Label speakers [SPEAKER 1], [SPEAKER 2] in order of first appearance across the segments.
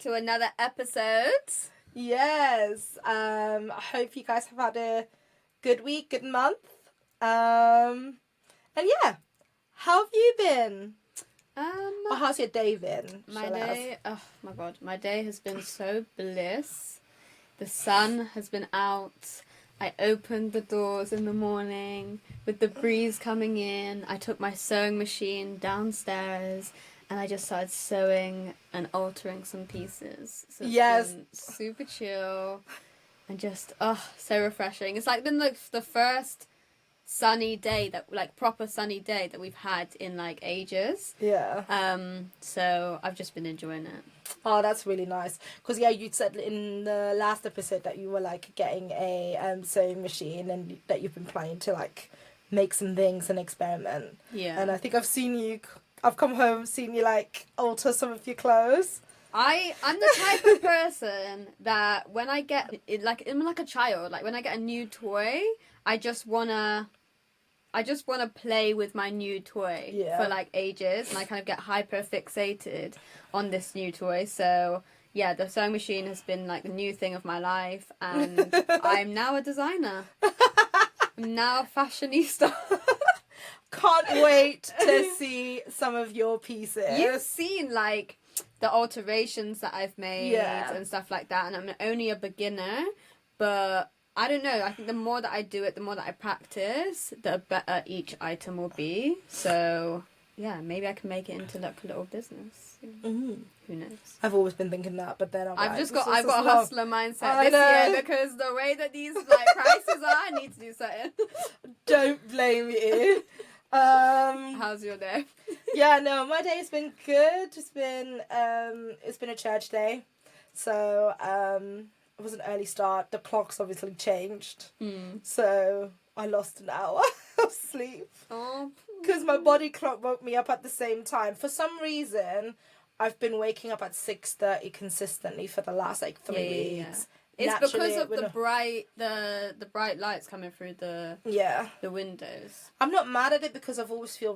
[SPEAKER 1] to another episode.
[SPEAKER 2] Yes. I hope you guys have had a good week, good month. And yeah, how have you been? Or how's your day been?
[SPEAKER 1] My day, oh my god, my day has been so bliss. The sun has been out. I opened the doors in the morning with the breeze coming in. I took my sewing machine downstairs and I just started sewing and altering some pieces. So it's been super chill and just, so refreshing. It's like been like the first sunny day proper sunny day that we've had in like ages. So I've just been enjoying it.
[SPEAKER 2] Oh, that's really nice. Because you said in the last episode that you were like getting a sewing machine and that you've been planning to like make some things and experiment. And I think I've come home, seen you like alter some of your clothes.
[SPEAKER 1] I'm the type of person that when I get I'm like a child, like when I get a new toy, I just wanna play with my new toy for like ages, and I kind of get hyper fixated on this new toy. So yeah, the sewing machine has been like the new thing of my life, and I'm now a designer. I'm now a fashionista.
[SPEAKER 2] Can't wait to see some of your pieces.
[SPEAKER 1] You've seen like the alterations that I've made and stuff like that, and I'm only a beginner, but I don't know. I think the more that I do it, the more that I practice, the better each item will be. So, yeah, maybe I can make it into like a little business. Mm-hmm. Who knows?
[SPEAKER 2] I've always been thinking that, but then I've got
[SPEAKER 1] a hustler mindset this year because the way that these like prices are, I need to do something.
[SPEAKER 2] Don't blame you.
[SPEAKER 1] How's your day?
[SPEAKER 2] My day's been good. It's been a church day, so it was an early start. The clocks obviously changed. So I lost an hour of sleep. Because my body clock woke me up at the same time. For some reason, I've been waking up at 6:30 consistently for the last 3 weeks.
[SPEAKER 1] It's because of the bright lights coming through the windows.
[SPEAKER 2] I'm not mad at it because I always feel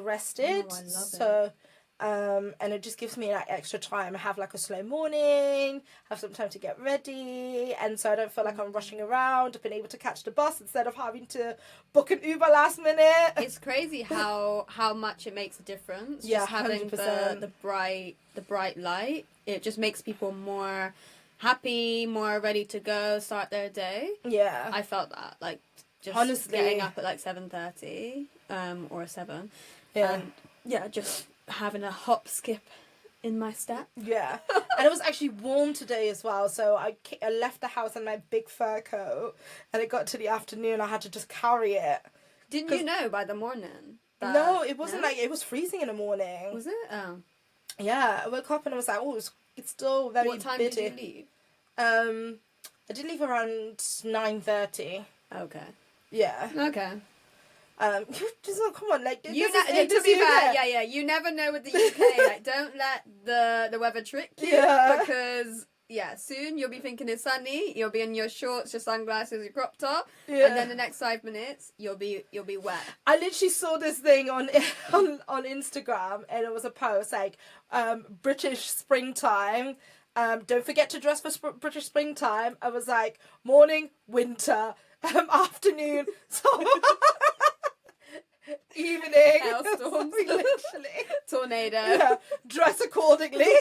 [SPEAKER 2] rested.
[SPEAKER 1] Oh, I love
[SPEAKER 2] it. And it just gives me like extra time. I have like a slow morning, have some time to get ready, and so I don't feel like I'm rushing around. I've been able to catch the bus instead of having to book an Uber last minute.
[SPEAKER 1] It's crazy how much it makes a difference. Just having 100%. the bright light, it just makes people more happy, more ready to go, start their day.
[SPEAKER 2] Yeah,
[SPEAKER 1] I felt that like just
[SPEAKER 2] honestly
[SPEAKER 1] getting up at like 7:30 or 7. Just having a hop skip in my step.
[SPEAKER 2] Yeah. And it was actually warm today as well, so I left the house in my big fur coat, and it got to the afternoon, I had to just carry it.
[SPEAKER 1] Didn't you know by the morning?
[SPEAKER 2] No, it wasn't like, it was freezing in the morning.
[SPEAKER 1] Was it? Oh.
[SPEAKER 2] Yeah, I woke up and I was like, it's still very bitty.
[SPEAKER 1] What time did you leave?
[SPEAKER 2] I did leave around 9:30.
[SPEAKER 1] Okay.
[SPEAKER 2] Yeah.
[SPEAKER 1] Okay.
[SPEAKER 2] Just come on, like
[SPEAKER 1] to be fair, you never know with the UK. Like, don't let the weather trick you, because soon you'll be thinking it's sunny. You'll be in your shorts, your sunglasses, your crop top, and then the next 5 minutes you'll be wet. I literally saw this thing on Instagram, and it was a post like British springtime. Don't forget to dress for British springtime. I was like, morning, winter, afternoon, summer. Evening, hailstorms,
[SPEAKER 2] literally,
[SPEAKER 1] tornado.
[SPEAKER 2] Yeah, dress accordingly.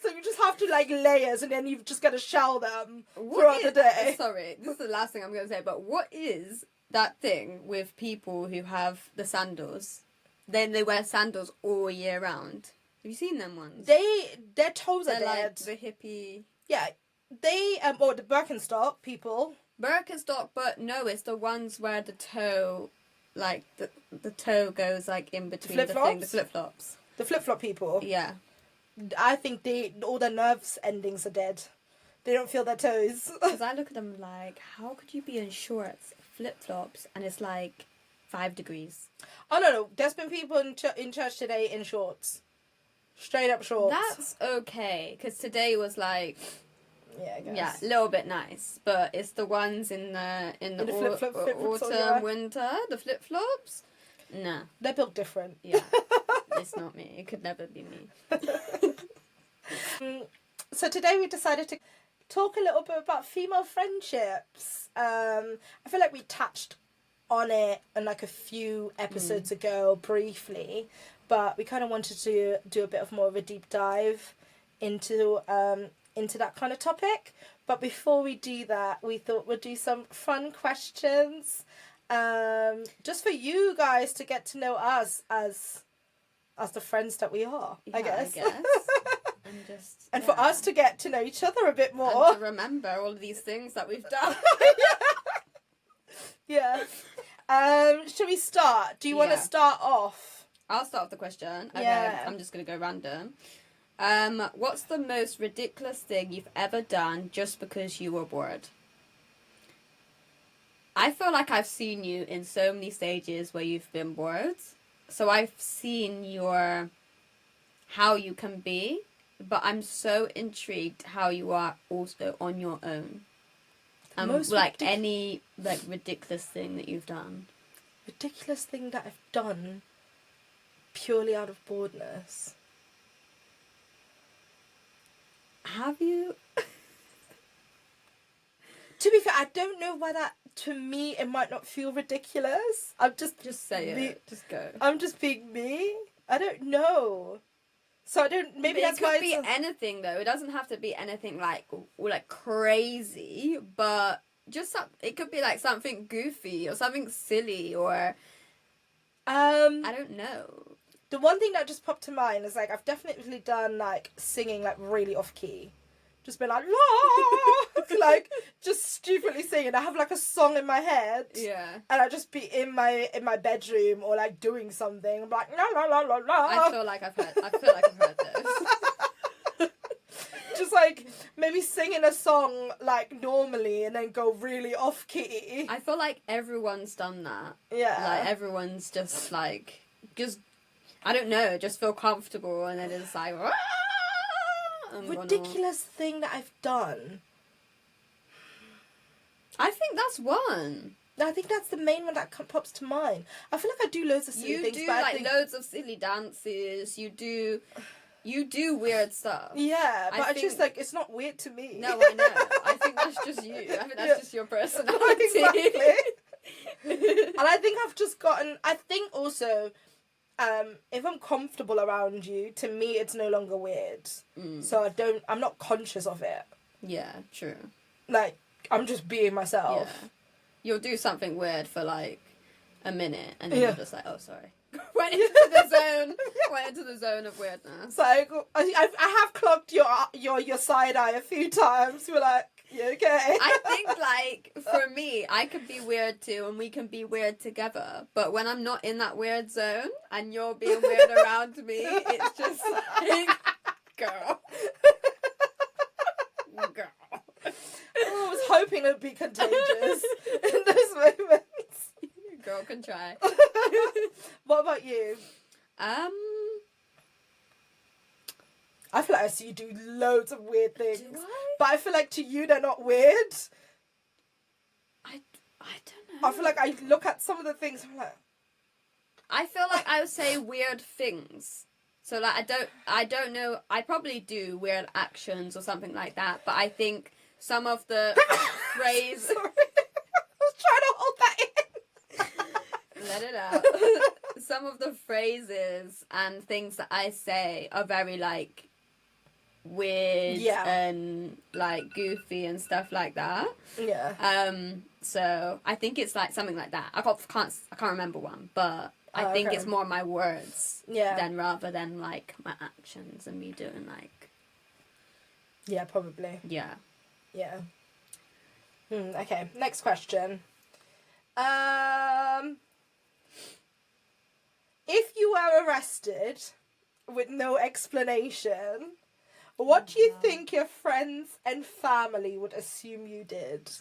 [SPEAKER 2] So you just have to like layers, and then you've just got to shell them throughout the day.
[SPEAKER 1] Sorry, this is the last thing I'm going to say. But what is that thing with people who have the sandals? Then they wear sandals all year round. Have you seen them ones?
[SPEAKER 2] Their toes are dead.
[SPEAKER 1] Like the hippie.
[SPEAKER 2] Yeah, they or the Birkenstock people.
[SPEAKER 1] Birkenstock, but no, it's the ones where the toe. Like, the toe goes, like, in between the thing. The flip-flops.
[SPEAKER 2] The flip-flop people?
[SPEAKER 1] Yeah.
[SPEAKER 2] I think all their nerves endings are dead. They don't feel their toes.
[SPEAKER 1] Because I look at them like, how could you be in shorts, flip-flops, and it's, like, 5 degrees?
[SPEAKER 2] Oh, no. There's been people in church today in shorts. Straight up shorts.
[SPEAKER 1] That's okay, because today was, like...
[SPEAKER 2] Yeah, I guess.
[SPEAKER 1] Yeah, a little bit nice, but it's the ones in the autumn, winter, the flip flops. Nah,
[SPEAKER 2] they're built different.
[SPEAKER 1] Yeah, it's not me. It could never be me.
[SPEAKER 2] So today we decided to talk a little bit about female friendships. I feel like we touched on it in like a few episodes ago briefly, but we kind of wanted to do a bit of more of a deep dive into that kind of topic. But before we do that, we thought we'd do some fun questions, just for you guys to get to know us as the friends that we are. I guess. And for us to get to know each other a bit more.
[SPEAKER 1] And to remember all of these things that we've done.
[SPEAKER 2] Yeah. Shall we start? Do you want to start off?
[SPEAKER 1] I'll start off the question. Okay,
[SPEAKER 2] Yeah.
[SPEAKER 1] I'm just going to go random. What's the most ridiculous thing you've ever done just because you were bored? I feel like I've seen you in so many stages where you've been bored. So I've seen how you can be, but I'm so intrigued how you are also on your own. Any ridiculous thing that you've done.
[SPEAKER 2] Ridiculous thing that I've done purely out of boredness.
[SPEAKER 1] Have you?
[SPEAKER 2] To be fair, I don't know why that, to me, it might not feel ridiculous. I'm just
[SPEAKER 1] say it. Just go.
[SPEAKER 2] I'm just being me. I don't know. So I don't. Maybe that's why
[SPEAKER 1] it could be anything though. It doesn't have to be anything like crazy, but just it could be like something goofy or something silly or. I don't know.
[SPEAKER 2] The one thing that just popped to mind is like I've definitely done like singing like really off key. Just been like, la, like just stupidly singing. I have like a song in my head, and I just be in my bedroom or like doing something. I'm like, la la la la la.
[SPEAKER 1] I feel like I've heard this.
[SPEAKER 2] Just like maybe singing a song like normally and then go really off key.
[SPEAKER 1] I feel like everyone's done that.
[SPEAKER 2] Yeah,
[SPEAKER 1] like everyone's just like I don't know, just feel comfortable and then it's like.
[SPEAKER 2] Ridiculous thing that I've done.
[SPEAKER 1] I think that's one.
[SPEAKER 2] I think that's the main one that pops to mind. I feel like I do loads of silly things.
[SPEAKER 1] You do loads of silly dances. You do weird stuff.
[SPEAKER 2] Yeah, but I just like it's not weird to me.
[SPEAKER 1] No, I know. I think that's just you. I think that's just your personality.
[SPEAKER 2] Exactly. And I think I've just gotten. I think also. If I'm comfortable around you, to me it's no longer weird. So I'm not conscious of it.
[SPEAKER 1] Yeah, true.
[SPEAKER 2] Like, I'm just being myself.
[SPEAKER 1] Yeah. You'll do something weird for like a minute and then you're just like, oh, sorry. Went into the zone of weirdness.
[SPEAKER 2] Like, I have clocked your side eye a few times. You're like, you okay?
[SPEAKER 1] I think, like, for me, I could be weird too, and we can be weird together. But when I'm not in that weird zone, and you're being weird around me, it's just like, girl.
[SPEAKER 2] I was hoping it would be contagious in those moments.
[SPEAKER 1] Girl can try.
[SPEAKER 2] What about you? I feel like I see you do loads of weird things.
[SPEAKER 1] Do I?
[SPEAKER 2] But I feel like to you they're not weird.
[SPEAKER 1] I don't know.
[SPEAKER 2] I feel like I look at some of the things I'm like.
[SPEAKER 1] I feel like I would say weird things. So like I don't know. I probably do weird actions or something like that. But I think some of the phrase.
[SPEAKER 2] Sorry. I was trying to hold that in.
[SPEAKER 1] Let it out. Some of the phrases and things that I say are very like weird and like goofy and stuff like that.
[SPEAKER 2] Yeah.
[SPEAKER 1] So I think it's like something like that. I can't remember one, but I think it's more my words than rather than like my actions and me doing like.
[SPEAKER 2] Yeah, probably.
[SPEAKER 1] Yeah.
[SPEAKER 2] Yeah. Okay. Next question. If you were arrested with no explanation, what do you think your friends and family would assume you did?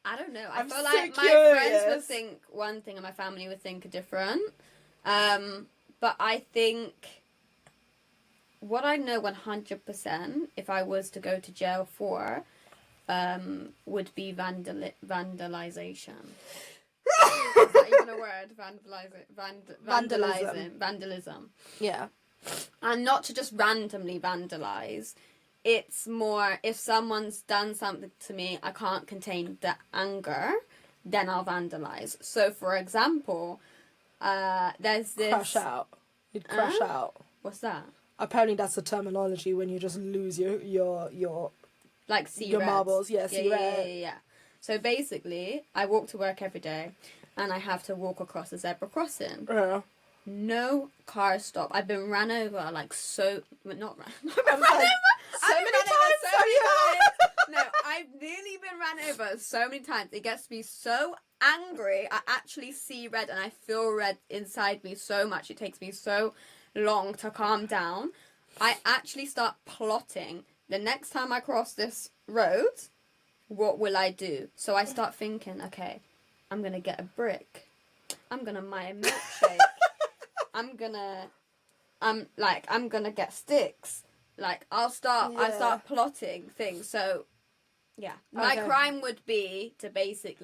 [SPEAKER 1] I don't know.
[SPEAKER 2] I'm
[SPEAKER 1] feel
[SPEAKER 2] so
[SPEAKER 1] like my
[SPEAKER 2] curious.
[SPEAKER 1] friends would think one thing and my family would think a different. But I think what I know 100%, if I was to go to jail for, would be vandalization. Is that even a word? Vandalism.
[SPEAKER 2] Yeah.
[SPEAKER 1] And not to just randomly vandalise. It's more, if someone's done something to me, I can't contain the anger, then I'll vandalise. So, for example, there's this...
[SPEAKER 2] Crash out. You'd crash out.
[SPEAKER 1] What's that?
[SPEAKER 2] Apparently that's the terminology when you just lose your
[SPEAKER 1] like see
[SPEAKER 2] your
[SPEAKER 1] red.
[SPEAKER 2] marbles. Yeah, see red.
[SPEAKER 1] Yeah. So basically, I walk to work every day, and I have to walk across a zebra crossing. No car stop. I've been ran over like so... Not ran... I've been ran over so many times. No, I've nearly been ran over so many times. It gets me so angry. I actually see red and I feel red inside me so much. It takes me so long to calm down. I actually start plotting. The next time I cross this road, what will I do? So I start thinking, okay, I'm going to get a brick. I'm going to buy a milkshake. I'm gonna get sticks. Like I start plotting things. So yeah, my crime would be to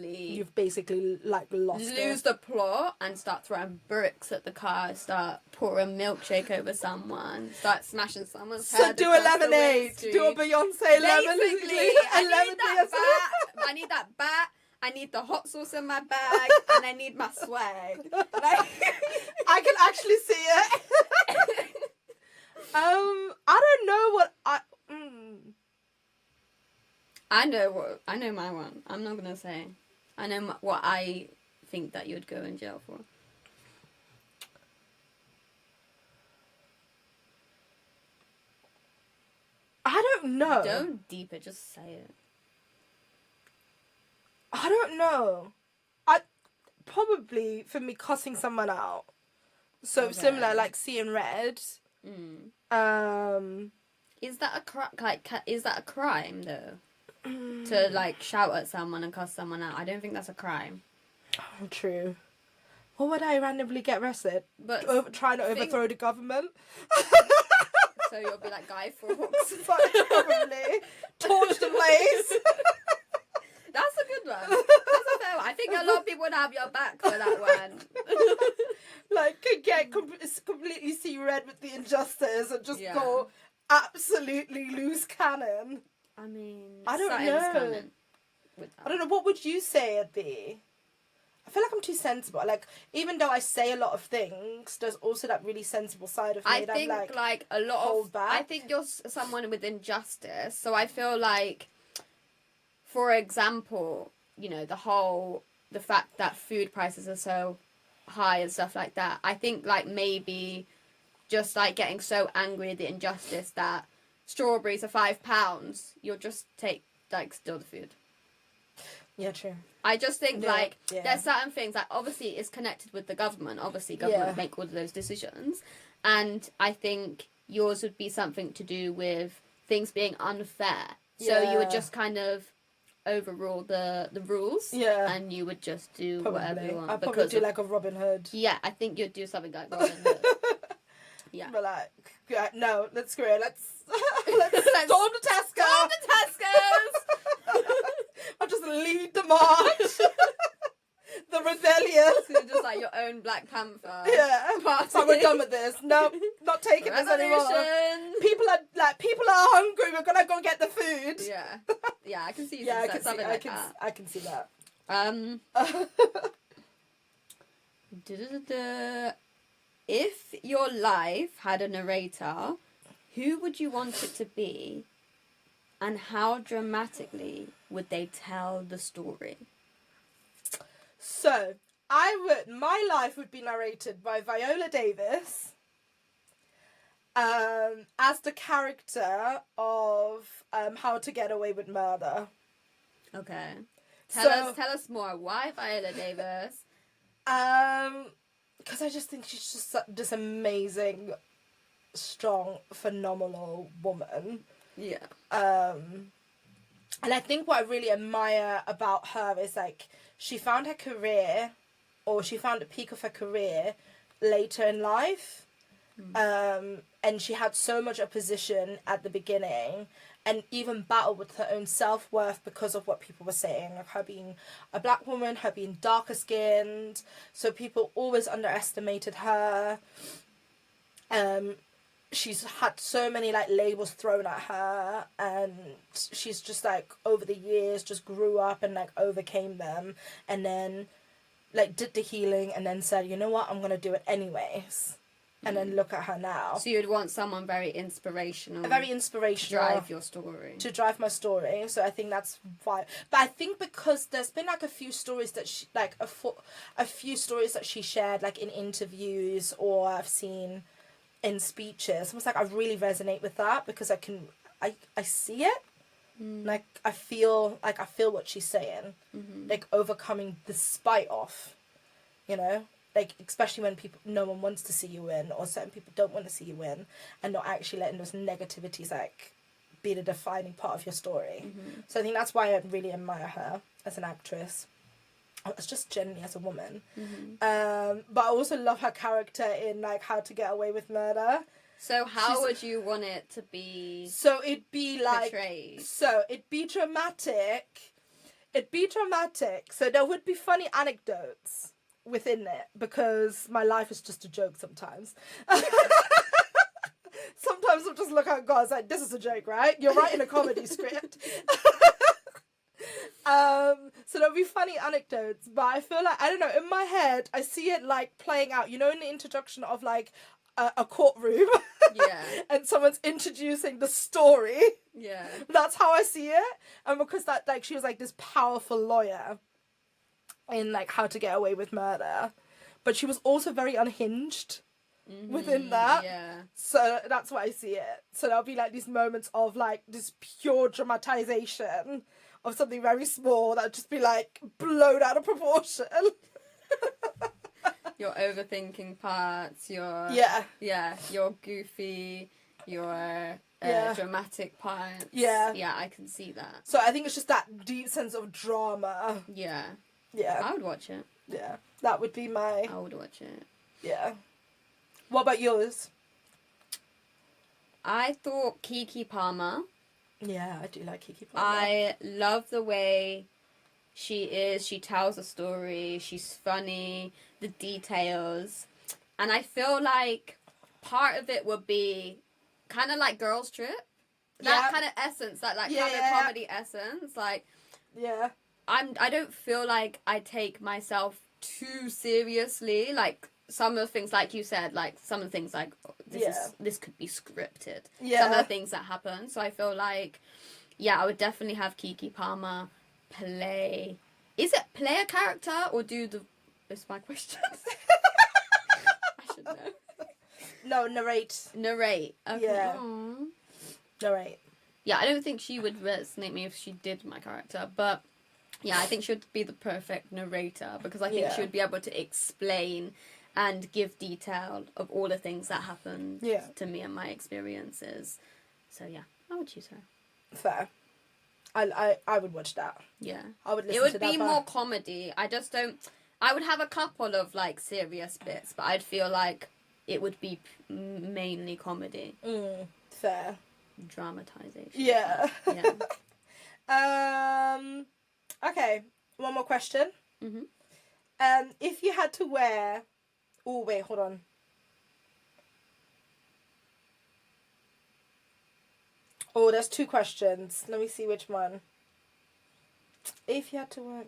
[SPEAKER 2] you've basically like lose
[SPEAKER 1] the plot and start throwing bricks at the car, start pouring milkshake over someone, start smashing someone's head.
[SPEAKER 2] So do a lemonade, do a Beyonce lemonade.
[SPEAKER 1] I need that bat. I need the hot sauce in my bag, and I need my swag. Like,
[SPEAKER 2] I can actually see it. I don't know what
[SPEAKER 1] I know my one. I'm not gonna say. I know what I think that you'd go in jail for.
[SPEAKER 2] I don't know.
[SPEAKER 1] Don't deep it. Just say it.
[SPEAKER 2] I don't know. I probably for me cussing someone out. So similar, like seeing red.
[SPEAKER 1] Is that a is that a crime though? To like shout at someone and cuss someone out. I don't think that's a crime.
[SPEAKER 2] Oh, true. What would I randomly get arrested?
[SPEAKER 1] But
[SPEAKER 2] trying to overthrow the government.
[SPEAKER 1] So you'll be like Guy Fawkes.
[SPEAKER 2] Probably torch the place.
[SPEAKER 1] That's a good one. That's a fair one. I think a lot of people would have your back for that one.
[SPEAKER 2] Like, could get completely see red with the injustice and just go absolutely loose cannon.
[SPEAKER 1] I mean,
[SPEAKER 2] I don't know. I don't know. What would you say it'd be? I feel like I'm too sensible. Like, even though I say a lot of things, there's also that really sensible side of me
[SPEAKER 1] I think,
[SPEAKER 2] I'm
[SPEAKER 1] like a lot
[SPEAKER 2] hold back.
[SPEAKER 1] I think you're someone with injustice. So I feel like, for example, you know, the fact that food prices are so high and stuff like that. I think, like, maybe just, like, getting so angry at the injustice that strawberries are £5, you'll just steal the food.
[SPEAKER 2] Yeah, true.
[SPEAKER 1] I just think, there's certain things, like, obviously it's connected with the government. Obviously, government make all of those decisions. And I think yours would be something to do with things being unfair. So you would just kind of overrule the rules. Yeah. And you would just do whatever you want.
[SPEAKER 2] I'd probably do like a Robin Hood.
[SPEAKER 1] Yeah, I think you'd do something like Robin Hood. Yeah.
[SPEAKER 2] But like, no, let's screw it. Let's storm the Tesco.
[SPEAKER 1] Storm the Tesco's.
[SPEAKER 2] I'll just lead the march. The rebellion.
[SPEAKER 1] So you're just like your own Black Panther.
[SPEAKER 2] Yeah. So we're done with this. No, not taking this anymore. People are hungry. We're gonna go get the food.
[SPEAKER 1] Yeah. Yeah, I can see something like that.
[SPEAKER 2] I can see that.
[SPEAKER 1] If your life had a narrator, who would you want it to be, and how dramatically would they tell the story?
[SPEAKER 2] So, my life would be narrated by Viola Davis, as the character of How to Get Away with Murder.
[SPEAKER 1] Okay. Tell us more. Why Viola Davis?
[SPEAKER 2] Because I just think she's just this amazing, strong, phenomenal woman.
[SPEAKER 1] Yeah.
[SPEAKER 2] And I think what I really admire about her is, like, she found her career, or she found the peak of her career later in life. And she had so much opposition at the beginning, and even battle with her own self-worth because of what people were saying, like her being a black woman, her being darker skinned, so people always underestimated her. She's had so many like labels thrown at her, and she's just like over the years just grew up and like overcame them, and then like did the healing, and then said, you know what, I'm gonna do it anyways. And then look at her now.
[SPEAKER 1] So you'd want someone very inspirational.
[SPEAKER 2] Very inspirational.
[SPEAKER 1] To drive your story.
[SPEAKER 2] To drive my story. So I think that's why. But I think because there's been like a few stories that she, like a few stories that she shared like in interviews, or I've seen in speeches. I was like, I really resonate with that, because I see it. Like I feel what she's saying. Like overcoming despite of, you know. Like, especially when no one wants to see you win, or certain people don't want to see you win, and not actually letting those negativities, like, be the defining part of your story. So I think that's why I really admire her as an actress. It's just generally as a woman. But I also love her character in, like, How to Get Away with Murder.
[SPEAKER 1] So how would you want it to be
[SPEAKER 2] So it'd be, like...
[SPEAKER 1] portrayed?
[SPEAKER 2] So it'd be dramatic. So there would be funny anecdotes within it, because my life is just a joke sometimes. Sometimes I'll just look at God and say, this is a joke, right? You're writing a comedy script. So there'll be funny anecdotes, but I feel like, I don't know, in my head, I see it like playing out, you know, in the introduction of like a courtroom.
[SPEAKER 1] Yeah.
[SPEAKER 2] And someone's introducing the story.
[SPEAKER 1] Yeah.
[SPEAKER 2] That's how I see it. And because that, like, she was like this powerful lawyer in like How to Get Away with Murder, but she was also very unhinged within that.
[SPEAKER 1] Yeah.
[SPEAKER 2] So that's why I see it. So there'll be like these moments of like this pure dramatization of something very small that'll just be like blown out of proportion.
[SPEAKER 1] Your overthinking parts, your your goofy, your dramatic parts.
[SPEAKER 2] Yeah.
[SPEAKER 1] Yeah, I can see that.
[SPEAKER 2] So I think it's just that deep sense of drama.
[SPEAKER 1] Yeah.
[SPEAKER 2] Yeah.
[SPEAKER 1] I would watch it.
[SPEAKER 2] Yeah. That would be my...
[SPEAKER 1] I would watch it.
[SPEAKER 2] Yeah. What about yours?
[SPEAKER 1] I thought Keke Palmer.
[SPEAKER 2] Yeah, I do like Keke Palmer.
[SPEAKER 1] I love the way she is. She tells a story. She's funny. The details. And I feel like part of it would be kind of like Girls Trip. That kind of essence. That like kind of comedy essence. Like...
[SPEAKER 2] Yeah.
[SPEAKER 1] I don't feel like I take myself too seriously. Like some of the things, like you said, like some of the things like this could be scripted.
[SPEAKER 2] Yeah.
[SPEAKER 1] Some of the things that happen. So I feel like, I would definitely have Keke Palmer play. Is it play a character or do the? It's my question. I should know.
[SPEAKER 2] No, narrate.
[SPEAKER 1] Narrate. Okay.
[SPEAKER 2] Yeah.
[SPEAKER 1] Aww.
[SPEAKER 2] Narrate.
[SPEAKER 1] Yeah, I don't think she would resonate me if she did my character, but. Yeah, I think she would be the perfect narrator, because I think she would be able to explain and give detail of all the things that happened to me and my experiences. So yeah, I would choose her.
[SPEAKER 2] Fair. I would watch that.
[SPEAKER 1] Yeah.
[SPEAKER 2] I would listen
[SPEAKER 1] to that. It
[SPEAKER 2] to
[SPEAKER 1] would be more comedy. I just don't... I would have a couple of like serious bits, but I'd feel like it would be mainly comedy.
[SPEAKER 2] Fair.
[SPEAKER 1] Dramatization.
[SPEAKER 2] Yeah.
[SPEAKER 1] Yeah.
[SPEAKER 2] Okay, one more question. If you had to wear... Oh, wait, hold on. Oh, there's two questions. Let me see which one. If you had to wear...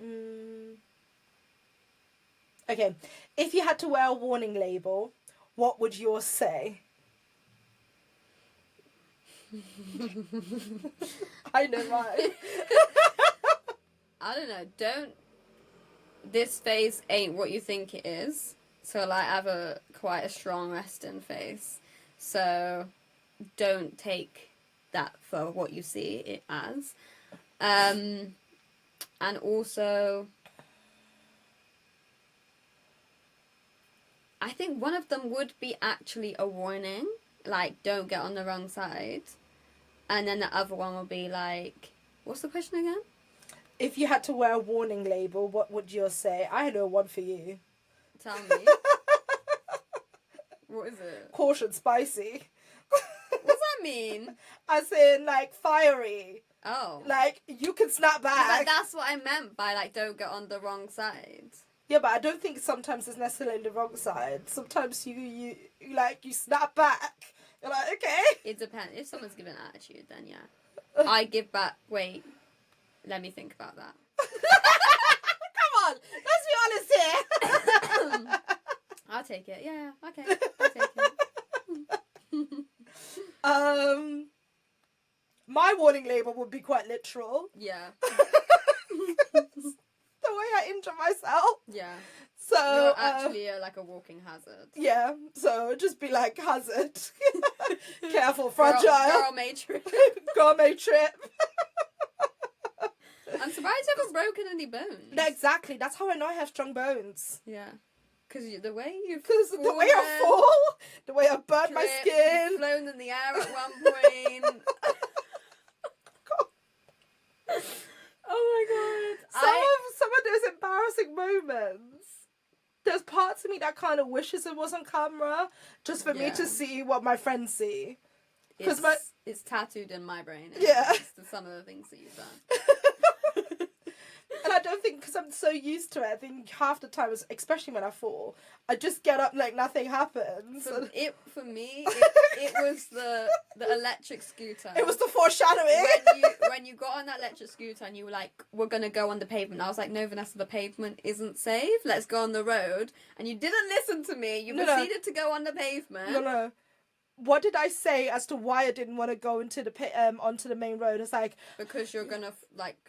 [SPEAKER 2] Okay, if you had to wear a warning label, what would yours say? I know mine.
[SPEAKER 1] I don't know. This face ain't what you think it is. So, like, I have quite a strong resting face. So, don't take that for what you see it as. And also, I think one of them would be actually a warning. Like, don't get on the wrong side. And then the other one will be like... What's the question again?
[SPEAKER 2] If you had to wear a warning label, what would yours say? I know one for you.
[SPEAKER 1] Tell me. What is it?
[SPEAKER 2] Caution, spicy.
[SPEAKER 1] What's that you mean?
[SPEAKER 2] As in, like, fiery.
[SPEAKER 1] Oh.
[SPEAKER 2] Like, you can snap
[SPEAKER 1] But
[SPEAKER 2] back.
[SPEAKER 1] that's what I meant by, like, don't get on the wrong side.
[SPEAKER 2] Yeah, but I don't think sometimes it's necessarily the wrong side. Sometimes you snap back. You're like, okay.
[SPEAKER 1] It depends. If someone's giving attitude, then yeah. I give back. Wait, let me think about that.
[SPEAKER 2] Come on, let's be honest here.
[SPEAKER 1] I'll take it. Yeah, okay. I'll take it.
[SPEAKER 2] My warning label would be quite literal.
[SPEAKER 1] Yeah.
[SPEAKER 2] The way I injure myself.
[SPEAKER 1] Yeah.
[SPEAKER 2] So
[SPEAKER 1] you're actually like a walking hazard.
[SPEAKER 2] Yeah. So just be like hazard. Careful, fragile.
[SPEAKER 1] Girl may trip.
[SPEAKER 2] Girl may trip.
[SPEAKER 1] I'm surprised you haven't broken any bones.
[SPEAKER 2] No, exactly. That's how I know I have strong bones.
[SPEAKER 1] Yeah. Because the way you
[SPEAKER 2] the way I fall, the way I burnt my skin.
[SPEAKER 1] Flown in the air at one point. Oh my god.
[SPEAKER 2] Some of those embarrassing moments. There's parts of me that kind of wishes it was on camera, just for me to see what my friends see.
[SPEAKER 1] Because it's tattooed in my brain.
[SPEAKER 2] Yeah.
[SPEAKER 1] Some of the things that you've done.
[SPEAKER 2] And I don't think, because I'm so used to it, I think half the time, especially when I fall, I just get up like nothing happens.
[SPEAKER 1] For me, it was the electric scooter.
[SPEAKER 2] It was the foreshadowing.
[SPEAKER 1] When you got on that electric scooter and you were like, we're going to go on the pavement. I was like, no, Vanessa, the pavement isn't safe. Let's go on the road. And you didn't listen to me. You proceeded to go on the pavement.
[SPEAKER 2] No. What did I say as to why I didn't want to go into onto the main road? It's like,
[SPEAKER 1] because you're gonna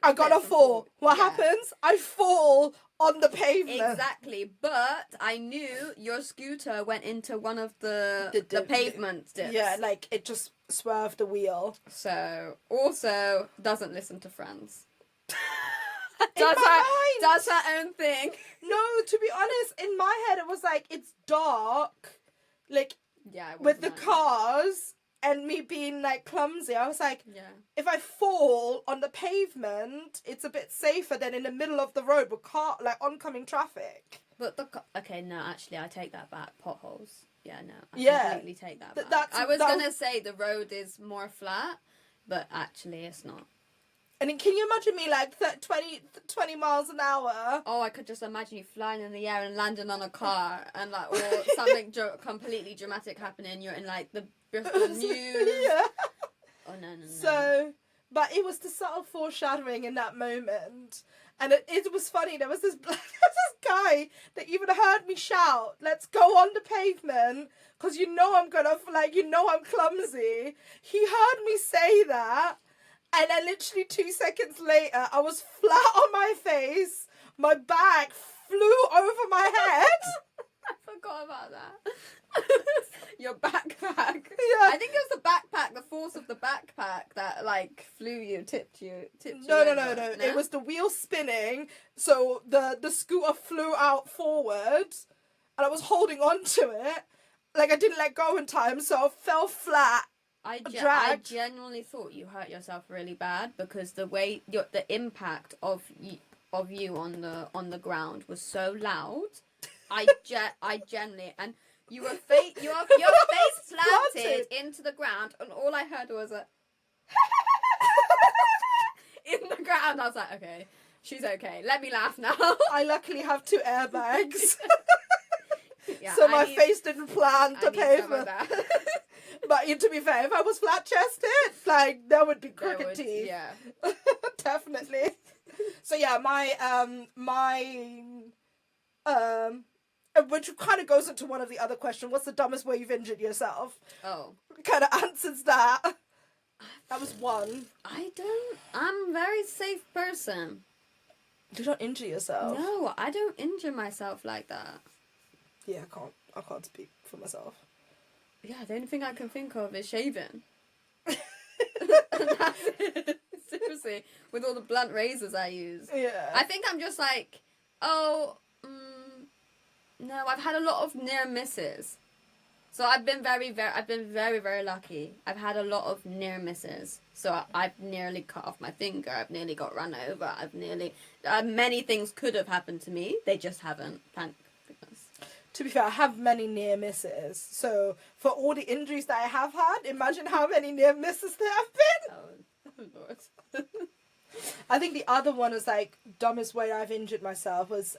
[SPEAKER 2] I'm gonna fall. What happens? I fall on the pavement.
[SPEAKER 1] Exactly, but I knew your scooter went into one of the pavement dips.
[SPEAKER 2] Yeah, like it just swerved the wheel.
[SPEAKER 1] So also doesn't listen to friends.
[SPEAKER 2] does
[SPEAKER 1] her own thing.
[SPEAKER 2] No, to be honest, in my head it was like it's dark, like.
[SPEAKER 1] Yeah,
[SPEAKER 2] with the cars and me being like clumsy, I was like, if I fall on the pavement, it's a bit safer than in the middle of the road with oncoming traffic.
[SPEAKER 1] But no, actually, I take that back. Potholes. Yeah, no, I completely take that back. I was gonna say the road is more flat, but actually, it's not.
[SPEAKER 2] And then can you imagine me like 20 miles an hour?
[SPEAKER 1] Oh, I could just imagine you flying in the air and landing on a car and or something completely dramatic happening. You're in like the Bristol News.
[SPEAKER 2] Yeah.
[SPEAKER 1] Oh no.
[SPEAKER 2] So, but it was the subtle foreshadowing in that moment. And it was funny, there was this guy that even heard me shout, let's go on the pavement, because I'm I'm clumsy. He heard me say that. And then literally 2 seconds later, I was flat on my face. My bag flew over my head.
[SPEAKER 1] I forgot about that. Your backpack.
[SPEAKER 2] Yeah.
[SPEAKER 1] I think it was the backpack, the force of the backpack that tipped you.
[SPEAKER 2] No. It was the wheel spinning. So the scooter flew out forward. And I was holding on to it. Like I didn't let go in time. So I fell flat.
[SPEAKER 1] I genuinely thought you hurt yourself really bad because the way the impact of you on the ground was so loud. I genuinely, and your face planted into the ground, and all I heard was a in the ground. I was like, okay, she's okay. Let me laugh now.
[SPEAKER 2] I luckily have 2 airbags, so my face didn't plant the pavement. But to be fair, if I was flat chested, there would be crooked teeth.
[SPEAKER 1] Yeah.
[SPEAKER 2] Definitely. So yeah, which kind of goes into one of the other questions. What's the dumbest way you've injured yourself?
[SPEAKER 1] Oh.
[SPEAKER 2] Kind of answers that. That was one.
[SPEAKER 1] I'm a very safe person.
[SPEAKER 2] You don't injure yourself?
[SPEAKER 1] No, I don't injure myself like that.
[SPEAKER 2] Yeah, I can't speak for myself.
[SPEAKER 1] Yeah, the only thing I can think of is shaving. Seriously, with all the blunt razors I use.
[SPEAKER 2] Yeah.
[SPEAKER 1] I think I'm just like, no, I've had a lot of near misses. So I've been very, very lucky. I've had a lot of near misses. So I've nearly cut off my finger. I've nearly got run over. Many things could have happened to me. They just haven't, thank goodness.
[SPEAKER 2] to be fair, I have many near misses. So for all the injuries that I have had, imagine how many near misses there have been.
[SPEAKER 1] Oh Lord.
[SPEAKER 2] I think the other one was like dumbest way I've injured myself was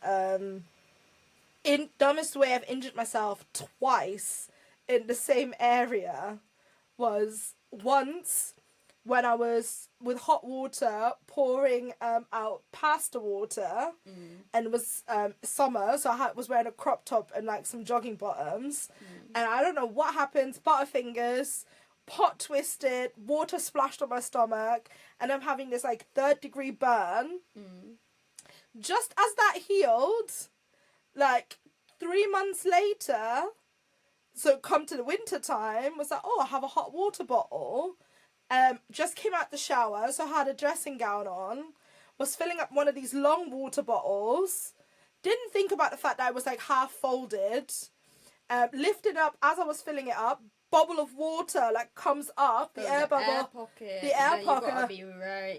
[SPEAKER 2] in dumbest way I've injured myself twice in the same area was once when I was with hot water pouring out pasta water, and it was summer, so I was wearing a crop top and like some jogging bottoms, and I don't know what happened, butterfingers, pot twisted, water splashed on my stomach, and I'm having this like 3rd-degree burn. Just as that healed, like 3 months later, so come to the winter time, was like, oh, I have a hot water bottle. Just came out the shower, so I had a dressing gown on, was filling up one of these long water bottles, didn't think about the fact that I was like half folded, lifted up as I was filling it up, bubble of water like comes up, the air bubble,
[SPEAKER 1] air pocket.
[SPEAKER 2] the air pocket.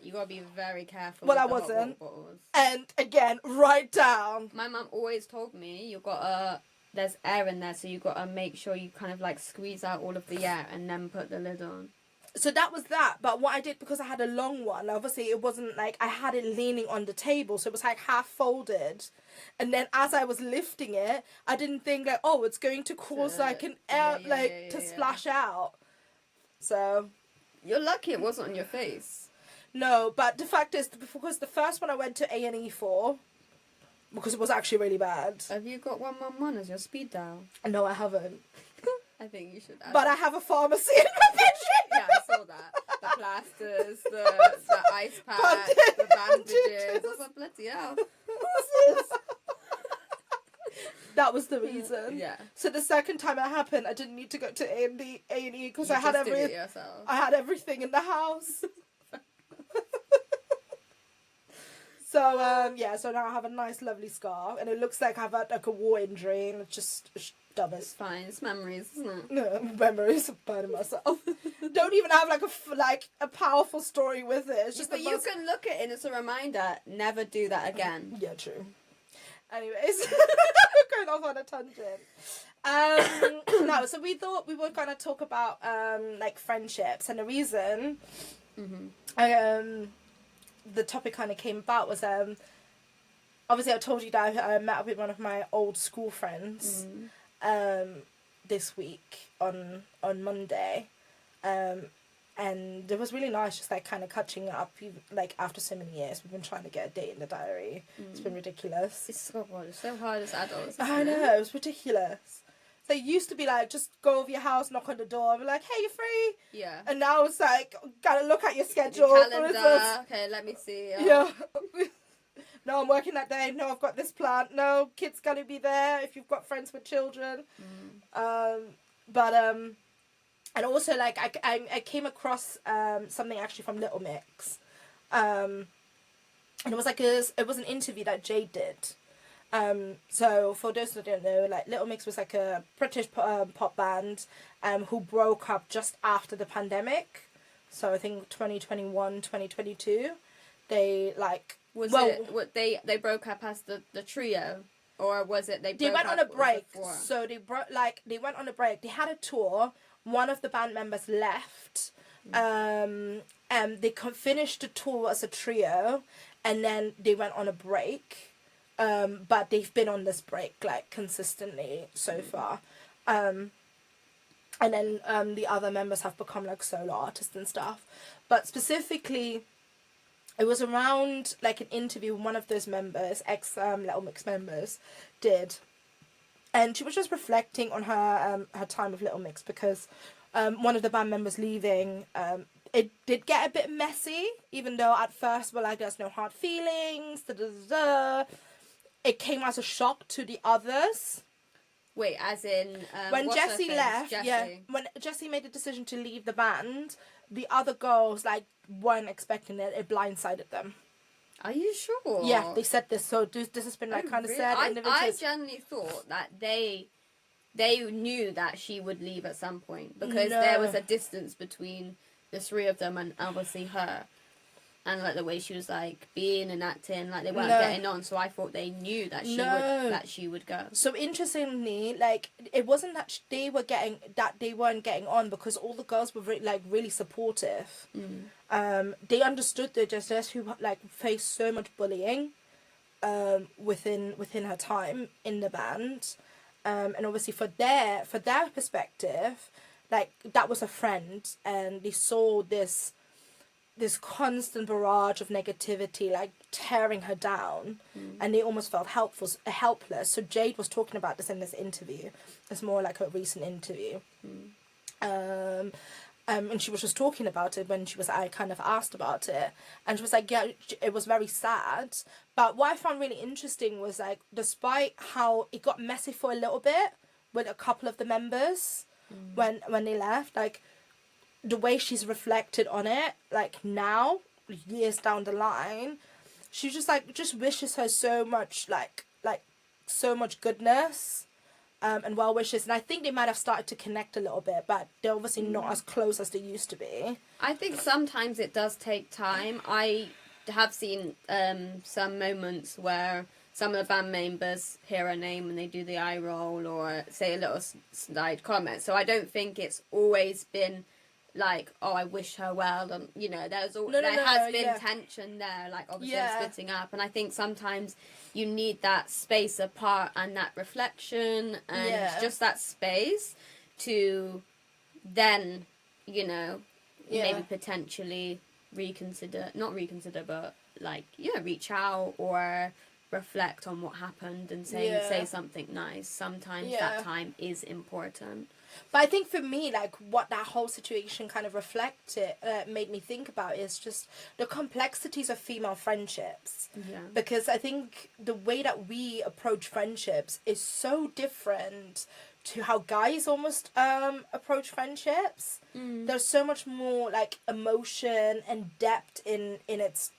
[SPEAKER 1] You gotta be very careful.
[SPEAKER 2] Well,
[SPEAKER 1] with
[SPEAKER 2] I
[SPEAKER 1] the hot
[SPEAKER 2] wasn't.
[SPEAKER 1] water bottles.
[SPEAKER 2] And again, right down.
[SPEAKER 1] My mum always told me there's air in there, so you gotta make sure you kind of like squeeze out all of the air and then put the lid on.
[SPEAKER 2] So that was that, but what I did, because I had a long one, obviously it wasn't like, I had it leaning on the table, so it was like half folded, and then as I was lifting it, I didn't think like, oh, it's going to cause like an air, to splash out. So
[SPEAKER 1] you're lucky it wasn't on your face.
[SPEAKER 2] No, but the fact is, because the first one I went to A&E for, because it was actually really bad.
[SPEAKER 1] Have you got 111 as your speed dial?
[SPEAKER 2] No, I haven't.
[SPEAKER 1] I think you should add
[SPEAKER 2] But
[SPEAKER 1] it.
[SPEAKER 2] I have a pharmacy in my bedroom.
[SPEAKER 1] Yeah, I saw that. The plasters, the ice pack, the bandages. I was like, bloody hell.
[SPEAKER 2] That was the reason.
[SPEAKER 1] Yeah.
[SPEAKER 2] So the second time it happened, I didn't need to go to A&E because I had
[SPEAKER 1] did it yourself.
[SPEAKER 2] I had everything in the house. So so now I have a nice, lovely scar, and it looks like I've had like a war injury, and it's dumb.
[SPEAKER 1] It's fine. It's memories, isn't it?
[SPEAKER 2] No, memories of burning myself. Don't even have like a powerful story with it. It's just
[SPEAKER 1] but you can look at it and it's a reminder. Never do that again.
[SPEAKER 2] Yeah, true. Anyways, going off on a tangent. No, so we thought we were gonna talk about like friendships, and the reason the topic kind of came about was obviously I told you that I met up with one of my old school friends this week on Monday, and it was really nice just like kind of catching up, like after so many years. We've been trying to get a date in the diary. It's been ridiculous.
[SPEAKER 1] It's so hard as adults.
[SPEAKER 2] I know, it was ridiculous. So it used to be like, just go over your house, knock on the door, and be like, hey, you free?
[SPEAKER 1] Yeah.
[SPEAKER 2] And now it's like, gotta look at your schedule.
[SPEAKER 1] Your calendar. Okay, let me see.
[SPEAKER 2] Yeah. No, I'm working that day. No, I've got this plan. No, kids gotta be there if you've got friends with children. And also like I came across something actually from Little Mix, and it was like it was an interview that Jade did. So for those that don't know, like Little Mix was like a British pop band who broke up just after the pandemic. So I think 2021, 2022, they like
[SPEAKER 1] they broke up as the trio, or was it they
[SPEAKER 2] went on a break? So they went on a break. They had a tour. One of the band members left, and they finished the tour as a trio, and then they went on a break. But they've been on this break like consistently so far, and then the other members have become like solo artists and stuff. But specifically, it was around like an interview one of those members, ex Little Mix members, did. And she was just reflecting on her time with Little Mix, because one of the band members leaving, it did get a bit messy, even though at first we're like, there's no hard feelings, It came as a shock to the others.
[SPEAKER 1] Wait, as in...
[SPEAKER 2] when Jessie left, when Jessie made the decision to leave the band, the other girls like weren't expecting it. It blindsided them.
[SPEAKER 1] Are you sure?
[SPEAKER 2] Yeah, they said this. So this has been like kind of said.
[SPEAKER 1] I generally thought that they knew that she would leave at some point, because there was a distance between the three of them and obviously her. and like the way she was like being and acting, like they weren't
[SPEAKER 2] No.
[SPEAKER 1] getting on. So I thought they knew that she would go.
[SPEAKER 2] So interestingly, like it wasn't that they weren't getting on, because all the girls were really supportive. They understood the Jess who like faced so much bullying within her time in the band, and obviously for their perspective, like that was a friend, and they saw this constant barrage of negativity like tearing her down, and they almost felt helpless. So Jade was talking about this in this interview. It's more like a recent interview. And she was just talking about it when I kind of asked about it, and she was like, yeah, it was very sad. But what I found really interesting was like, despite how it got messy for a little bit with a couple of the members when they left, like the way she's reflected on it, like now, years down the line, she just wishes her so much like so much goodness. And well wishes, and I think they might have started to connect a little bit, but they're obviously not as close as they used to be.
[SPEAKER 1] I think sometimes it does take time. I have seen some moments where some of the band members hear a name and they do the eye roll or say a little snide comment. So I don't think it's always been like, oh, I wish her well, and you know, there has been tension there, like obviously splitting up, and I think sometimes you need that space apart and that reflection and just that space to then, you know, maybe potentially not reconsider, but like, reach out or reflect on what happened and say something nice. Sometimes that time is important.
[SPEAKER 2] But I think for me, like, what that whole situation kind of made me think about is just the complexities of female friendships.
[SPEAKER 1] Yeah.
[SPEAKER 2] Because I think the way that we approach friendships is so different to how guys almost approach friendships. There's so much more, like, emotion and depth in it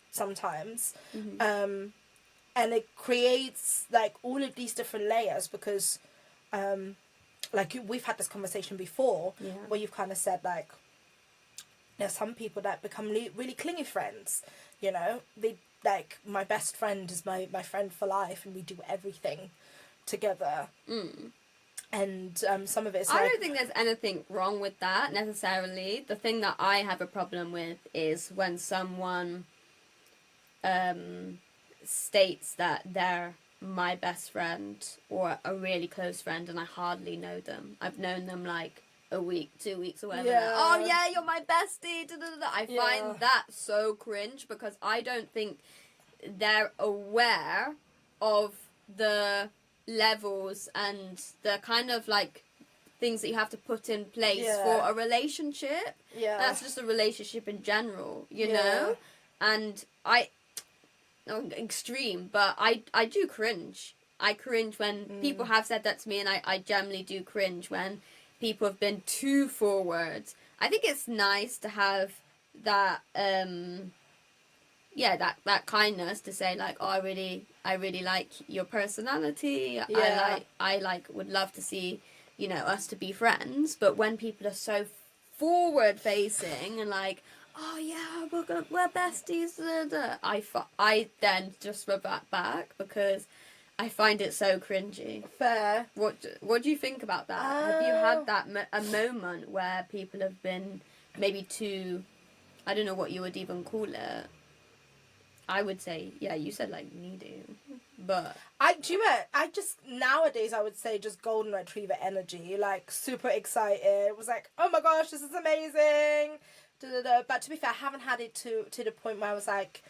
[SPEAKER 2] sometimes. And it creates, like, all of these different layers because... like, we've had this conversation before where you've kind of said, like, there's some people that become really clingy friends, you know? They, like, my best friend is my friend for life and we do everything together. And some of it's
[SPEAKER 1] I don't think there's anything wrong with that, necessarily. The thing that I have a problem with is when someone states that they're my best friend or a really close friend and I hardly know them. I've known them like a week, 2 weeks or whatever.
[SPEAKER 2] Yeah.
[SPEAKER 1] Oh yeah, you're my bestie. Da, da, da, da. I find that so cringe because I don't think they're aware of the levels and the kind of like things that you have to put in place for a relationship. Yeah. That's just a relationship in general, you know? And extreme, but I do cringe. I cringe when people have said that to me, and I generally do cringe when people have been too forward. I think it's nice to have that that kindness to say like, oh, I really like your personality. I would love to see, you know, us to be friends. But when people are so forward facing and like, oh yeah, we're besties. I then just revert back because I find it so cringy.
[SPEAKER 2] Fair.
[SPEAKER 1] What do you think about that? Have you had that a moment where people have been maybe too, I don't know what you would even call it. I would say, yeah, you said like needy, but
[SPEAKER 2] I just nowadays I would say just golden retriever energy, like super excited. It was like, oh my gosh, this is amazing. But to be fair, I haven't had it to the point where I was like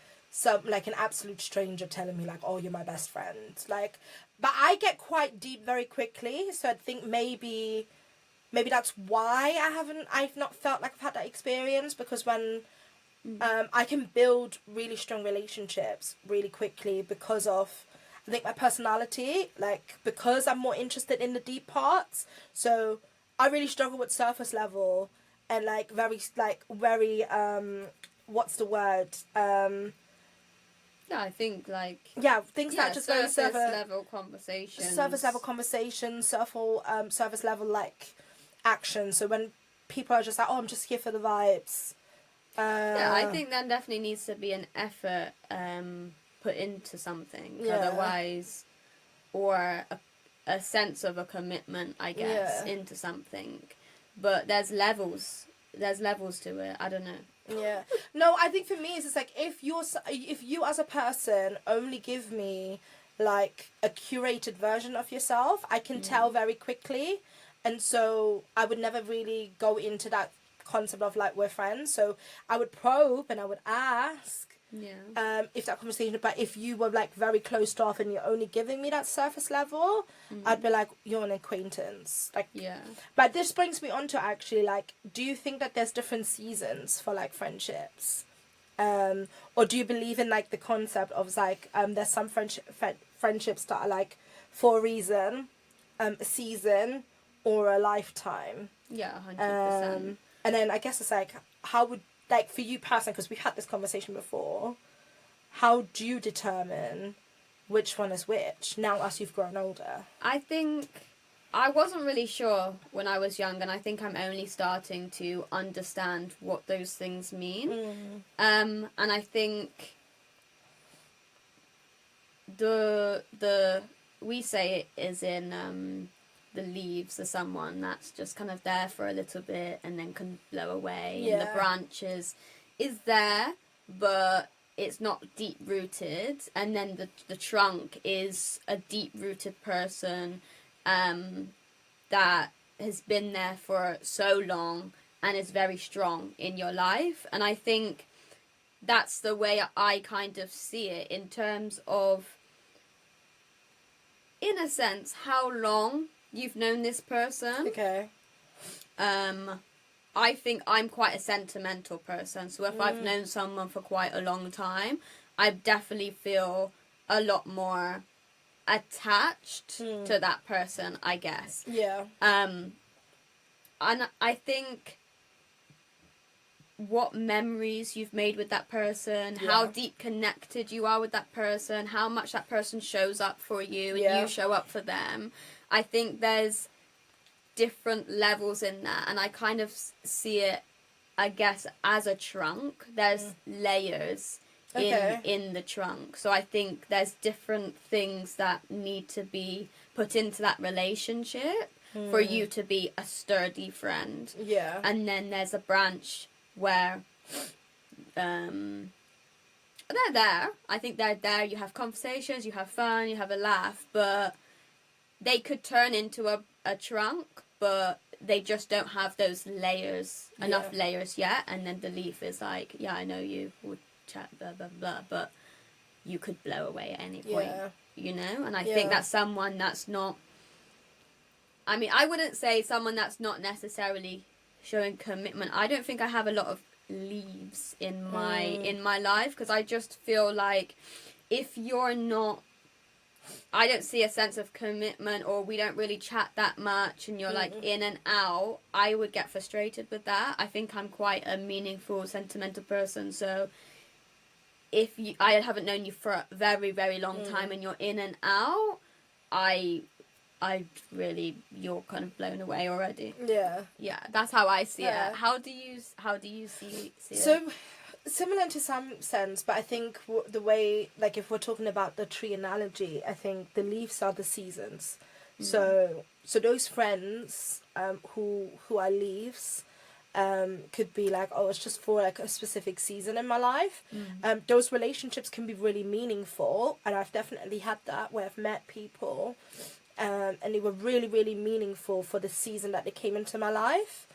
[SPEAKER 2] an absolute stranger telling me like, oh, you're my best friend. Like, but I get quite deep very quickly, so I think maybe that's why I've not felt like I've had that experience, because when I can build really strong relationships really quickly because of, I think, my personality, like, because I'm more interested in the deep parts. So I really struggle with surface level and very what's the word?
[SPEAKER 1] I think
[SPEAKER 2] things that just very
[SPEAKER 1] surface level conversations.
[SPEAKER 2] Surface level conversations, surface level like action. So when people are just like, oh, I'm just here for the vibes.
[SPEAKER 1] Yeah, I think there definitely needs to be an effort put into something.
[SPEAKER 2] Yeah.
[SPEAKER 1] Otherwise, or a sense of a commitment, I guess,
[SPEAKER 2] Yeah.
[SPEAKER 1] into something. But there's levels. There's levels to it. I don't know.
[SPEAKER 2] Yeah. No, I think for me it's just like if you as a person only give me like a curated version of yourself, I can tell very quickly, and so I would never really go into that concept of like we're friends. So I would probe and I would ask.
[SPEAKER 1] Yeah.
[SPEAKER 2] If that conversation, but if you were like very closed off and you're only giving me that surface level, I'd be like, you're an acquaintance. Like,
[SPEAKER 1] Yeah.
[SPEAKER 2] But this brings me on to actually like, do you think that there's different seasons for like friendships, or do you believe in like the concept of like there's some friendships that are like for a reason, a season, or a lifetime?
[SPEAKER 1] Yeah, 100%.
[SPEAKER 2] And then I guess it's like, how would, like for you personally, because we've had this conversation before, how do you determine which one is which now as you've grown older?
[SPEAKER 1] I think I wasn't really sure when I was young, and I think I'm only starting to understand what those things mean. And I think the we say it is in the leaves are someone that's just kind of there for a little bit and then can blow away, and the branches is there, but it's not deep rooted, and then the trunk is a deep rooted person that has been there for so long and is very strong in your life. And I think that's the way I kind of see it, in terms of, in a sense, how long you've known this person.
[SPEAKER 2] Okay.
[SPEAKER 1] I think I'm quite a sentimental person, so if I've known someone for quite a long time, I definitely feel a lot more attached to that person, I guess.
[SPEAKER 2] Yeah.
[SPEAKER 1] And I think what memories you've made with that person, how deep connected you are with that person, how much that person shows up for you and you show up for them. I think there's different levels in that, and I kind of see it, I guess, as a trunk. There's layers in the trunk. So I think there's different things that need to be put into that relationship for you to be a sturdy friend.
[SPEAKER 2] Yeah.
[SPEAKER 1] And then there's a branch where they're there. I think they're there. You have conversations, you have fun, you have a laugh, but they could turn into a trunk, but they just don't have those layers, enough layers yet. And then the leaf is like, yeah, I know you, would chat, blah, blah, blah, but you could blow away at any point, you know? And I think that's someone that's not, I mean, I wouldn't say someone that's not necessarily showing commitment. I don't think I have a lot of leaves in my life, because I just feel like if you're not, I don't see a sense of commitment, or we don't really chat that much, and you're like in and out, I would get frustrated with that. I think I'm quite a meaningful, sentimental person, so if I haven't known you for a very, very long time and you're in and out, I really, you're kind of blown away already. Yeah, that's how I see it. How do you see it?
[SPEAKER 2] So similar to some sense, but I think the way, like if we're talking about the tree analogy, I think the leaves are the seasons. So those friends who are leaves could be like, oh, it's just for like a specific season in my life. Those relationships can be really meaningful, and I've definitely had that where I've met people and they were really, really meaningful for the season that they came into my life,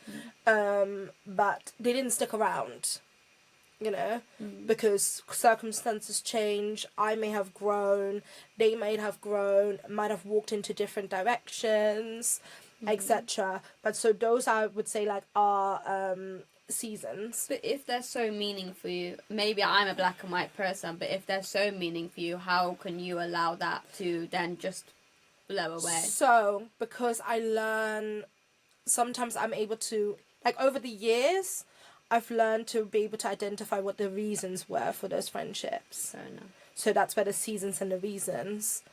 [SPEAKER 2] but they didn't stick around, you know, because circumstances change. I may have grown, they may have grown, might have walked into different directions, etc. But so those, I would say, like, are seasons.
[SPEAKER 1] But if they're so meaning for you, maybe I'm a black and white person, but if they're so meaning for you, how can you allow that to then just blow away?
[SPEAKER 2] So, because I learn, sometimes I'm able to, like, over the years, I've learned to be able to identify what the reasons were for those friendships.
[SPEAKER 1] Fair enough.
[SPEAKER 2] So that's where the seasons and the reasons.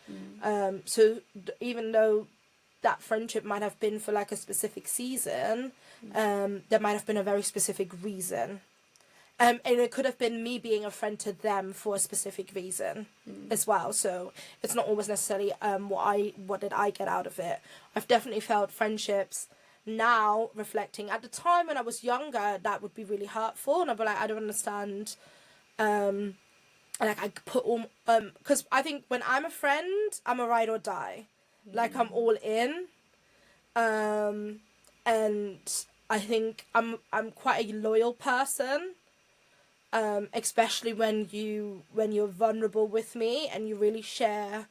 [SPEAKER 2] So even though that friendship might have been for like a specific season, there might have been a very specific reason. And it could have been me being a friend to them for a specific reason as well. So it's not always necessarily what did I get out of it. I've definitely felt friendships now reflecting. At the time when I was younger, that would be really hurtful, and I'd be like, I don't understand. Like I put all because I think when I'm a friend, I'm a ride or die. Like I'm all in. And I think I'm quite a loyal person. Especially when you're vulnerable with me and you really share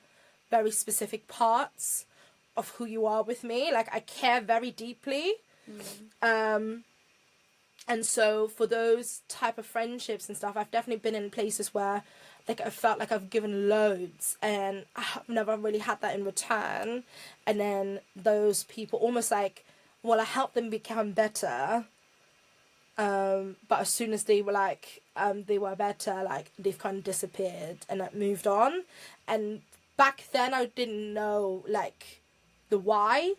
[SPEAKER 2] very specific parts of who you are with me. Like I care very deeply. And so for those type of friendships and stuff, I've definitely been in places where like I felt like I've given loads and I've never really had that in return. And then those people almost like, well, I helped them become better. But as soon as they were like, they were better, like they've kind of disappeared and like moved on. And back then I didn't know like the why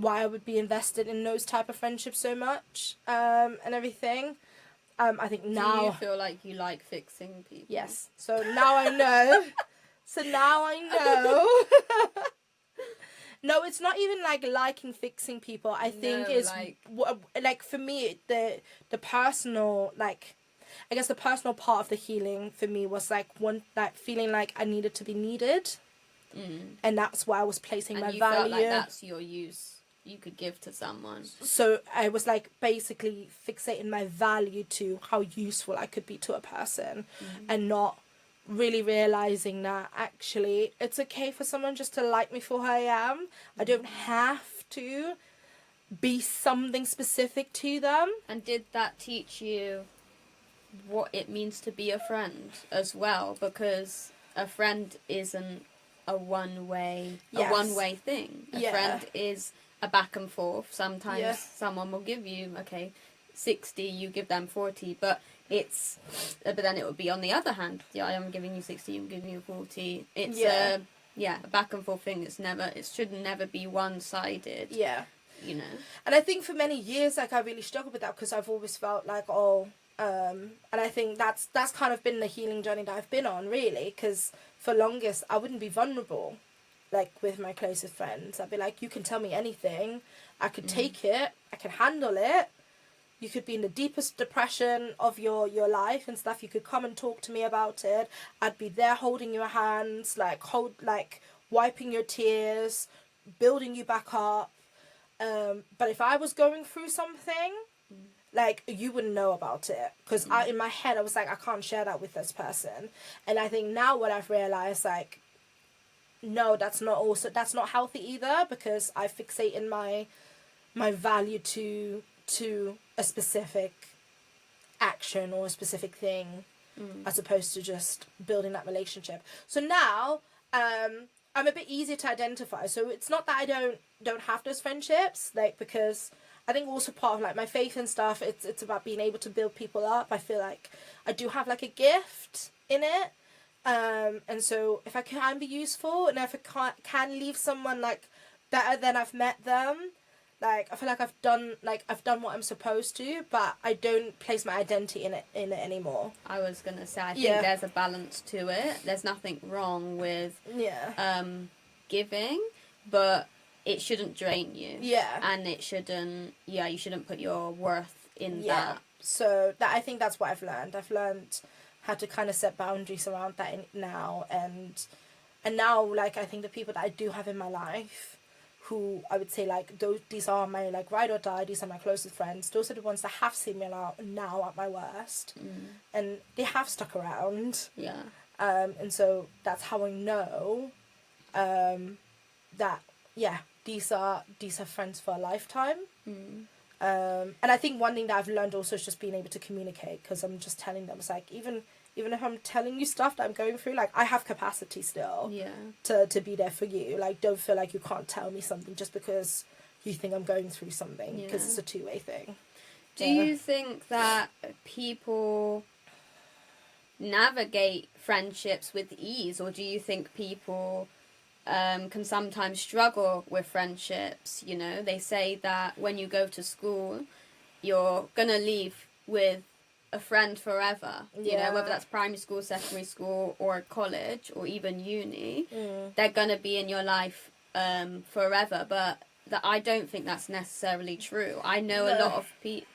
[SPEAKER 2] I would be invested in those type of friendships so much, and everything. I think now...
[SPEAKER 1] Do you feel like you like fixing people?
[SPEAKER 2] Yes. So now I know. No, it's not even like liking fixing people. I think it's like for me the personal, like I guess the personal part of the healing for me was like feeling like I needed to be needed, and that's why I was placing my value.
[SPEAKER 1] Felt like that's your use you could give to someone.
[SPEAKER 2] So I was like basically fixating my value to how useful I could be to a person, and not really realizing that actually it's okay for someone just to like me for who I am. I don't have to be something specific to them.
[SPEAKER 1] And did that teach you what it means to be a friend as well? Because a friend isn't a one-way thing. A friend is a back and forth. Sometimes someone will give you 60, you give them 40, but then it would be on the other hand. Yeah, I'm giving you 60, I'm giving you 40. It's a back and forth thing. It should never be one-sided.
[SPEAKER 2] Yeah.
[SPEAKER 1] You know.
[SPEAKER 2] And I think for many years, like, I really struggled with that because I've always felt like, and I think that's kind of been the healing journey that I've been on, really, because for longest, I wouldn't be vulnerable, like, with my closest friends. I'd be like, you can tell me anything, I could take it, I can handle it. You could be in the deepest depression of your life and stuff. You could come and talk to me about it. I'd be there holding your hands, wiping your tears, building you back up. But if I was going through something, like, you wouldn't know about it. Because in my head, I was like, I can't share that with this person. And I think now what I've realized, like, no, that's not healthy either, because I fixate in my value to a specific action or a specific thing, as opposed to just building that relationship. So now I'm a bit easier to identify. So it's not that I don't have those friendships, like, because I think also part of like my faith and stuff, it's about being able to build people up. I feel like I do have like a gift in it, and so if I can be useful, and if I can leave someone like better than I've met them, like, I feel like I've done what I'm supposed to, but I don't place my identity in it anymore.
[SPEAKER 1] I was gonna say, I think there's a balance to it. There's nothing wrong with giving, but it shouldn't drain you. Yeah. And it shouldn't. Yeah, you shouldn't put your worth in that.
[SPEAKER 2] So I think that's what I've learned. I've learned how to kind of set boundaries around that now, and now, like, I think the people that I do have in my life, who I would say, like, these are my, like, ride or die, these are my closest friends, those are the ones that have seen me now at my worst, and they have stuck around. Yeah. And so that's how I know that, these are friends for a lifetime. And I think one thing that I've learned also is just being able to communicate, because I'm just telling them, it's like, even if I'm telling you stuff that I'm going through, like, I have capacity still to be there for you. Like, don't feel like you can't tell me something just because you think I'm going through something, because it's a two-way thing.
[SPEAKER 1] Do you think that people navigate friendships with ease, or do you think people can sometimes struggle with friendships? You know, they say that when you go to school, you're gonna leave with a friend forever. You know, whether
[SPEAKER 2] Yeah.
[SPEAKER 1] that's primary school, secondary school, or college, or even uni,
[SPEAKER 2] Mm.
[SPEAKER 1] they're gonna be in your life forever. But that I don't think that's necessarily true. I know a
[SPEAKER 2] No.
[SPEAKER 1] lot of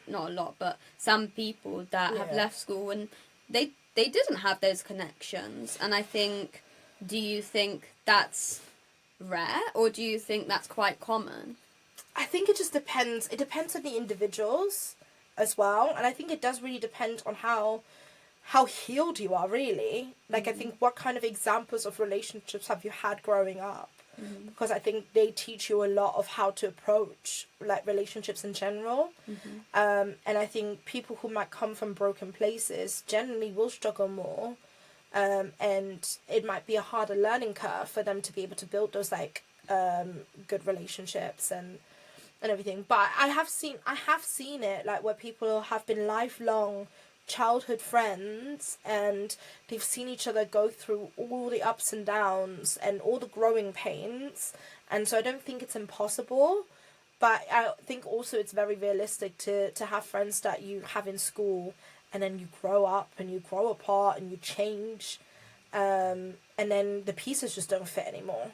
[SPEAKER 1] not a lot, but some people that have
[SPEAKER 2] Yeah.
[SPEAKER 1] left school and they didn't have those connections. And I think, do you think that's rare, or do you think that's quite common?
[SPEAKER 2] I think it just depends. It depends on the individuals as well, and I think it does really depend on how healed you are, really. Like, I think what kind of examples of relationships have you had growing up?
[SPEAKER 1] Mm-hmm.
[SPEAKER 2] Because I think they teach you a lot of how to approach, like, relationships in general.
[SPEAKER 1] Mm-hmm.
[SPEAKER 2] And I think people who might come from broken places generally will struggle more. And it might be a harder learning curve for them to be able to build those, like, good relationships and everything. But I have seen it, like, where people have been lifelong childhood friends, and they've seen each other go through all the ups and downs and all the growing pains. And so I don't think it's impossible, but I think also it's very realistic to have friends that you have in school, and then you grow up and you grow apart and you change, and then the pieces just don't fit anymore.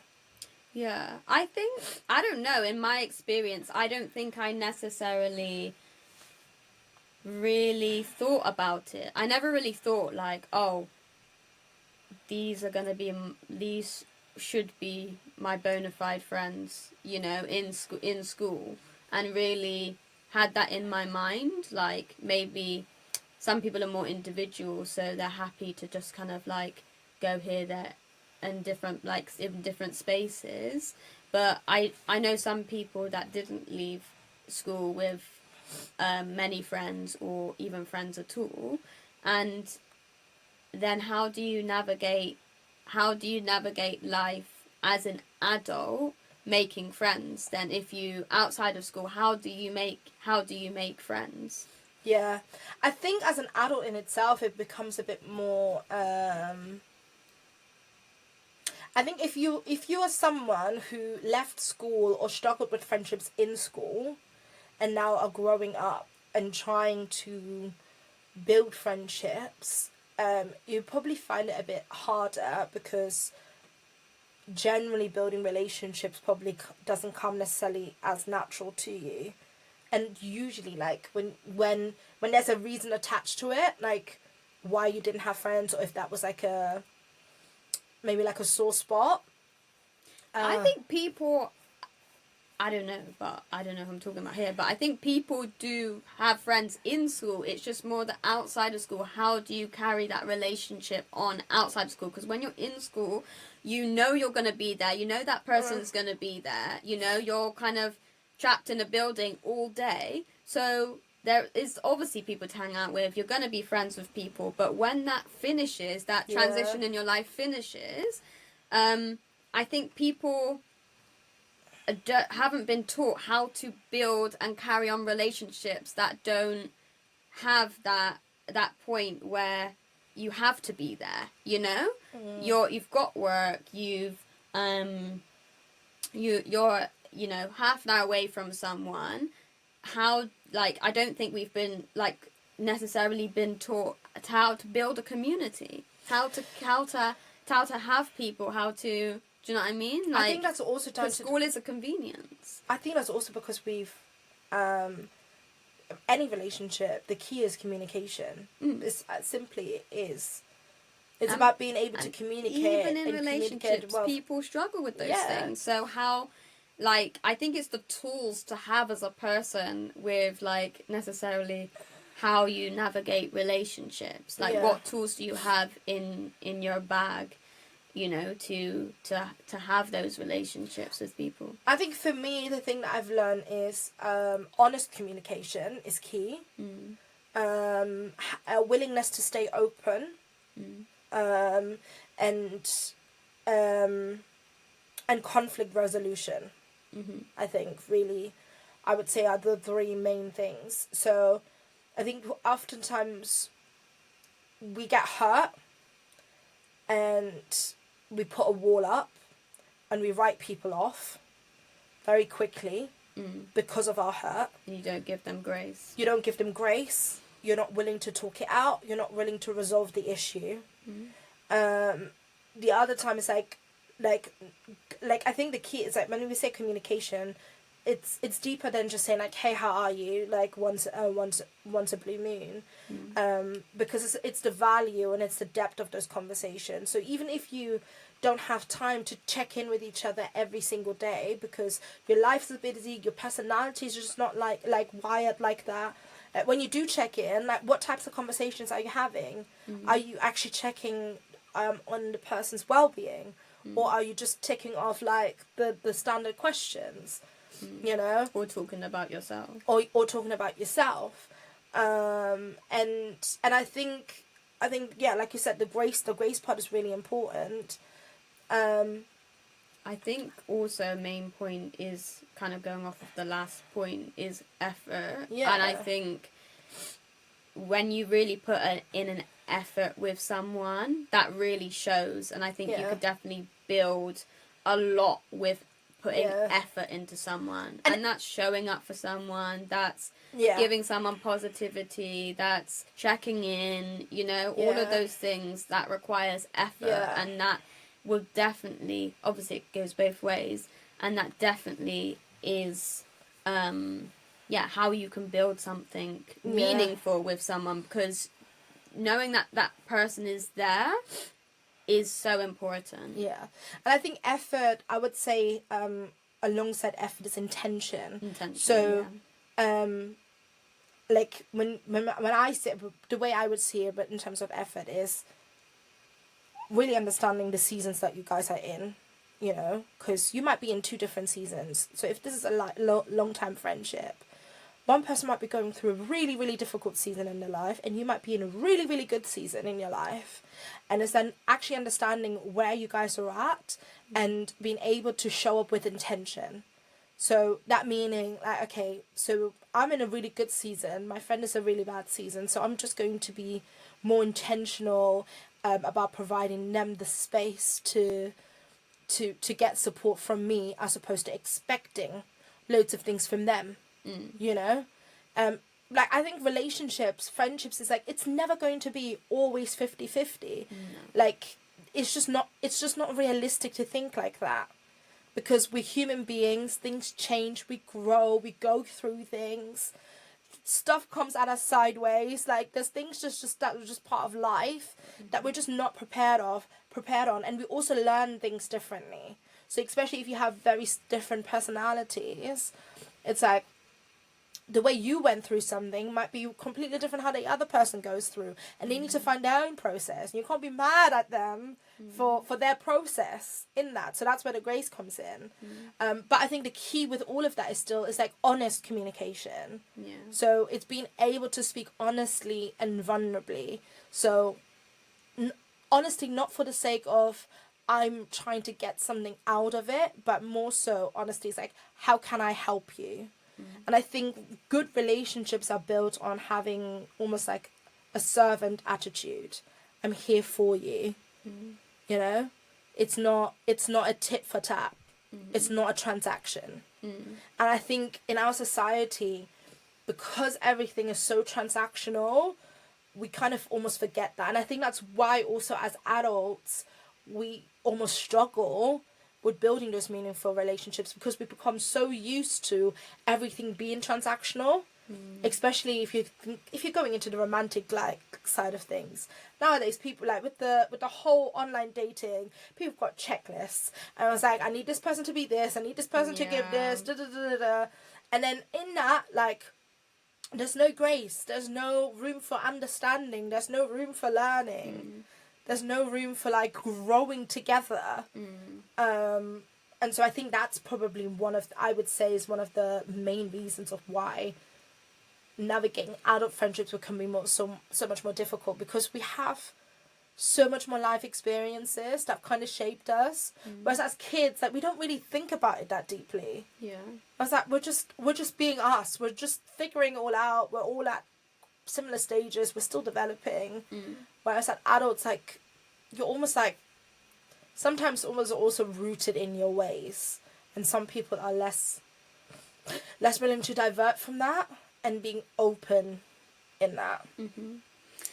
[SPEAKER 1] Yeah, I think, I don't know, in my experience, I don't think I necessarily really thought about it. I never really thought, like, oh, these are going to be, these should be my bona fide friends, you know, in school, and really had that in my mind. Like, maybe some people are more individual, so they're happy to just kind of, like, go here, there, and different, like, in different spaces. But I know some people that didn't leave school with many friends or even friends at all. And then how do you navigate life as an adult making friends? Then if you outside of school, how do you make friends?
[SPEAKER 2] Yeah, I think as an adult in itself, it becomes a bit more. I think if you are someone who left school or struggled with friendships in school, and now are growing up and trying to build friendships, you probably find it a bit harder, because generally building relationships probably doesn't come necessarily as natural to you. And usually, like, when there's a reason attached to it, like why you didn't have friends, or if that was like maybe like a sore spot.
[SPEAKER 1] I think people, I don't know who I'm talking about here, but I think people do have friends in school. It's just more the outside of school. How do you carry that relationship on outside of school? Because when you're in school, you know you're going to be there. You know that person's going to be there. You know, you're kind of trapped in a building all day. So there is obviously people to hang out with. You're going to be friends with people. But when that finishes, that transition in your life finishes, I think people haven't been taught how to build and carry on relationships that don't have that point where you have to be there, you know. You've got work, you're you know, half an hour away from someone. How, like, I don't think we've been, like, necessarily been taught how to build a community, how to have people, how to, do you know what I mean? Like,
[SPEAKER 2] I think that's also down to
[SPEAKER 1] school is a convenience.
[SPEAKER 2] I think that's also because we've any relationship, the key is communication. It's simply it is. It's about being able to communicate.
[SPEAKER 1] Even in relationships, people struggle with those things. So how, like, I think it's the tools to have as a person with, like, necessarily how you navigate relationships. Like, what tools do you have in your bag, you know, to have those relationships with people?
[SPEAKER 2] I think for me, the thing that I've learned is honest communication is key. A willingness to stay open. And conflict resolution. I think really, I would say, are the three main things. So I think oftentimes we get hurt and we put a wall up and we write people off very quickly because of our hurt.
[SPEAKER 1] You don't give them grace.
[SPEAKER 2] You don't give them grace. you're not willing to talk it out, you're not willing to resolve the issue. The other time is like I think the key is like when we say communication, it's deeper than just saying like, hey, how are you, like once a blue moon. Because it's the value and it's the depth of those conversations. So even if you don't have time to check in with each other every single day because your life is busy, your personality is just not like wired like that, when you do check in, like what types of conversations are you having? Are you actually checking on the person's well-being, or are you just ticking off like the standard questions, you know,
[SPEAKER 1] or talking about yourself,
[SPEAKER 2] or talking about yourself? And I think yeah, like you said, the grace part is really important.
[SPEAKER 1] I think also a main point is kind of going off of the last point is effort.
[SPEAKER 2] Yeah.
[SPEAKER 1] And I think when you really put in an effort with someone, that really shows. And I think you could definitely build a lot with putting effort into someone. And that's showing up for someone, that's giving someone positivity, that's checking in, you know, all of those things that requires effort. And that will definitely, obviously it goes both ways, and that definitely is how you can build something meaningful with someone, because knowing that that person is there is so important.
[SPEAKER 2] And I think effort, I would say, alongside effort is intention. So like when I say, the way I would see it, but in terms of effort, is really understanding the seasons that you guys are in, you know, because you might be in 2 different seasons. So if this is a long-time friendship, one person might be going through a really, really difficult season in their life, and you might be in a really, really good season in your life. And it's then actually understanding where you guys are at and being able to show up with intention. So that meaning, like, okay, so I'm in a really good season, my friend is a really bad season, so I'm just going to be more intentional about providing them the space to get support from me, as opposed to expecting loads of things from them. You know, like I think relationships, friendships is like, it's never going to be always 50-50. Like it's just not realistic to think like that, because we're human beings, things change, we grow, we go through things, stuff comes at us sideways, like there's things just that are just part of life that we're just not prepared on, and we also learn things differently. So especially if you have very different personalities, it's like the way you went through something might be completely different how the other person goes through, and they need to find their own process, and you can't be mad at them for their process in that. So that's where the grace comes in. But I think the key with all of that is like honest communication. So it's being able to speak honestly and vulnerably. So honesty, not for the sake of I'm trying to get something out of it, but more so honesty is like, how can I help you? And I think good relationships are built on having almost like a servant attitude. I'm here for you. You know, it's not a tit for tat. It's not a transaction. And I think in our society, because everything is so transactional, we kind of almost forget that. And I think that's why also as adults, we almost struggle with building those meaningful relationships, because we become so used to everything being transactional. Especially if you're going into the romantic like side of things nowadays, people like with the whole online dating, people have got checklists, and I was like, I need this person to be this, I need this person to give this, and then in that, like, there's no grace, there's no room for understanding, there's no room for learning, there's no room for like growing together. And so I think that's probably one of the main reasons of why navigating adult friendships can be so much more difficult, because we have so much more life experiences that kind of shaped us, whereas as kids, like, we don't really think about it that deeply. I was like, we're just being us, we're just figuring it all out, we're all at similar stages, we're still developing. Whereas as adults, like, you're almost like sometimes almost also rooted in your ways, and some people are less willing to divert from that and being open in that.
[SPEAKER 1] Mm-hmm.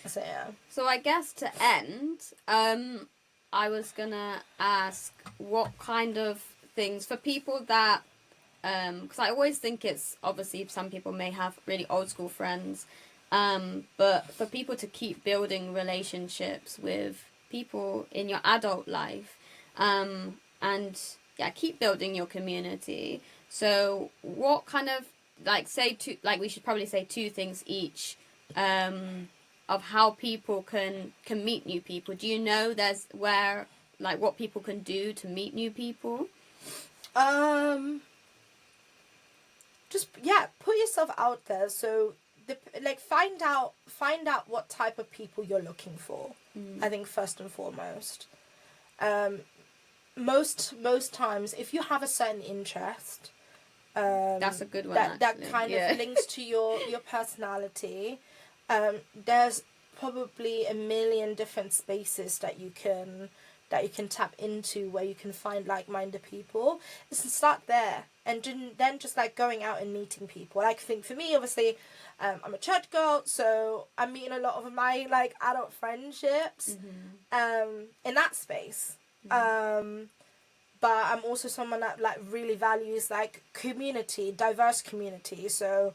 [SPEAKER 2] So yeah.
[SPEAKER 1] So I guess to end, I was gonna ask what kind of things for people that, because I always think it's obviously some people may have really old school friends, but for people to keep building relationships with people in your adult life, and yeah, keep building your community. So what kind of we should probably say two things each. Of how people can meet new people. Do you know there's what people can do to meet new people?
[SPEAKER 2] Just put yourself out there. So find out what type of people you're looking for. I think first and foremost. Most times, if you have a certain interest,
[SPEAKER 1] that's a good one.
[SPEAKER 2] That kind of links to your personality. There's probably a million different spaces that you can tap into where you can find like-minded people. Just start there, and then just going out and meeting people. I think for me, obviously, I'm a church girl, so I'm meeting a lot of my adult friendships in that space. But I'm also someone that really values community, diverse community. So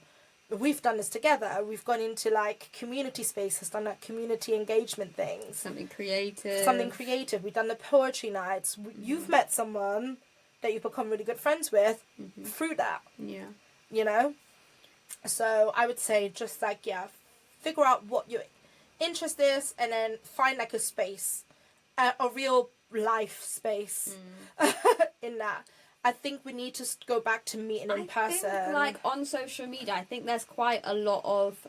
[SPEAKER 2] we've done this together. We've gone into community spaces, done community engagement things.
[SPEAKER 1] Something creative.
[SPEAKER 2] We've done the poetry nights. You've met someone that you've become really good friends with through that.
[SPEAKER 1] Yeah.
[SPEAKER 2] You know? So I would say just figure out what your interest is, and then find a space, a real life space in that. I think we need to go back to meeting in person.
[SPEAKER 1] I think, on social media, I think there's quite a lot of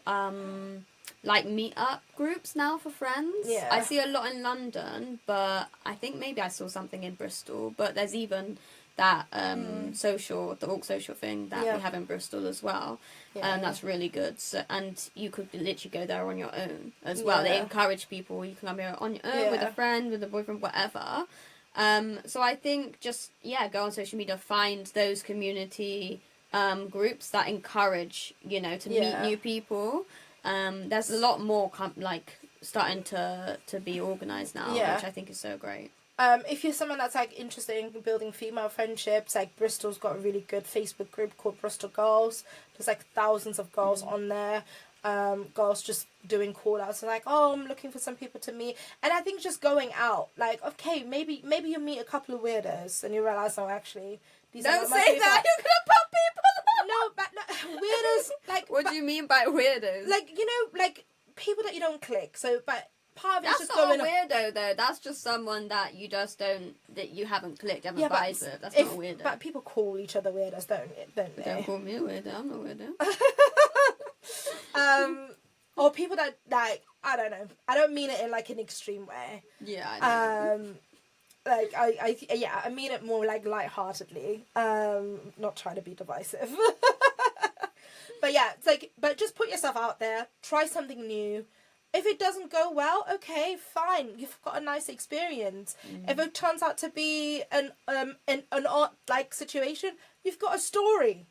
[SPEAKER 1] meet-up groups now for friends.
[SPEAKER 2] Yeah.
[SPEAKER 1] I see a lot in London, but I think maybe I saw something in Bristol. But there's even that the Orc Social thing that we have in Bristol as well. That's really good. So, and you could literally go there on your own as well. They encourage people. You can come here on your own with a friend, with a boyfriend, whatever. So I think just go on social media, find those community groups that encourage to meet new people. There's a lot more starting to be organised now, which I think is so great.
[SPEAKER 2] If you're someone that's interested in building female friendships, Bristol's got a really good Facebook group called Bristol Girls. There's thousands of girls on there. Girls just doing call outs and I'm looking for some people to meet. And I think just going out, okay, maybe you meet a couple of weirdos and you realise, actually these
[SPEAKER 1] don't
[SPEAKER 2] are not my
[SPEAKER 1] say that, you're gonna put people
[SPEAKER 2] no, but weirdos
[SPEAKER 1] what do you mean by weirdos?
[SPEAKER 2] People that you don't click. So but part of it's
[SPEAKER 1] that's
[SPEAKER 2] just
[SPEAKER 1] not
[SPEAKER 2] going
[SPEAKER 1] a weirdo though. That's just someone that you just don't, that you haven't clicked, haven't vibed with. That's not a weirdo.
[SPEAKER 2] But people call each other weirdos, don't they?
[SPEAKER 1] Don't call me a weirdo. I'm not a weirdo.
[SPEAKER 2] Or people that I don't know. I don't mean it in an extreme way.
[SPEAKER 1] Yeah. I know.
[SPEAKER 2] I mean it more lightheartedly. Not trying to be divisive. But it's but just put yourself out there. Try something new. If it doesn't go well, okay, fine. You've got a nice experience. If it turns out to be an odd situation, you've got a story.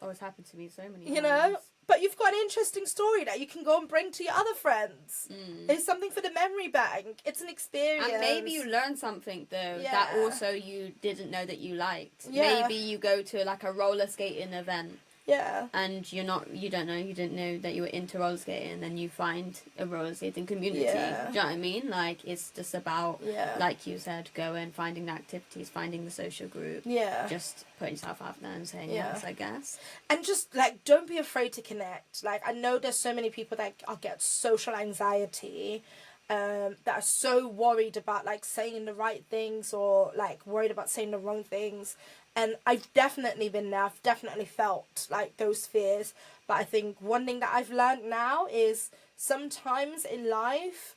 [SPEAKER 1] Oh, it's happened to me so many times.
[SPEAKER 2] You know? But you've got an interesting story that you can go and bring to your other friends. It's something for the memory bank. It's an experience.
[SPEAKER 1] And maybe you learn something, though, that also you didn't know that you liked.
[SPEAKER 2] Yeah.
[SPEAKER 1] Maybe you go to, a roller skating event.
[SPEAKER 2] Yeah.
[SPEAKER 1] And you didn't know that you were into roller skating, and then you find a roller skating community.
[SPEAKER 2] Yeah.
[SPEAKER 1] Do you know what I mean? It's just about, like you said, going, finding the activities, finding the social group.
[SPEAKER 2] Yeah.
[SPEAKER 1] Just putting yourself out there and saying yes, I guess.
[SPEAKER 2] And just, don't be afraid to connect. I know there's so many people that get social anxiety, that are so worried about, saying the right things, or, worried about saying the wrong things. And I've definitely been there. I've definitely felt those fears. But I think one thing that I've learned now is sometimes in life,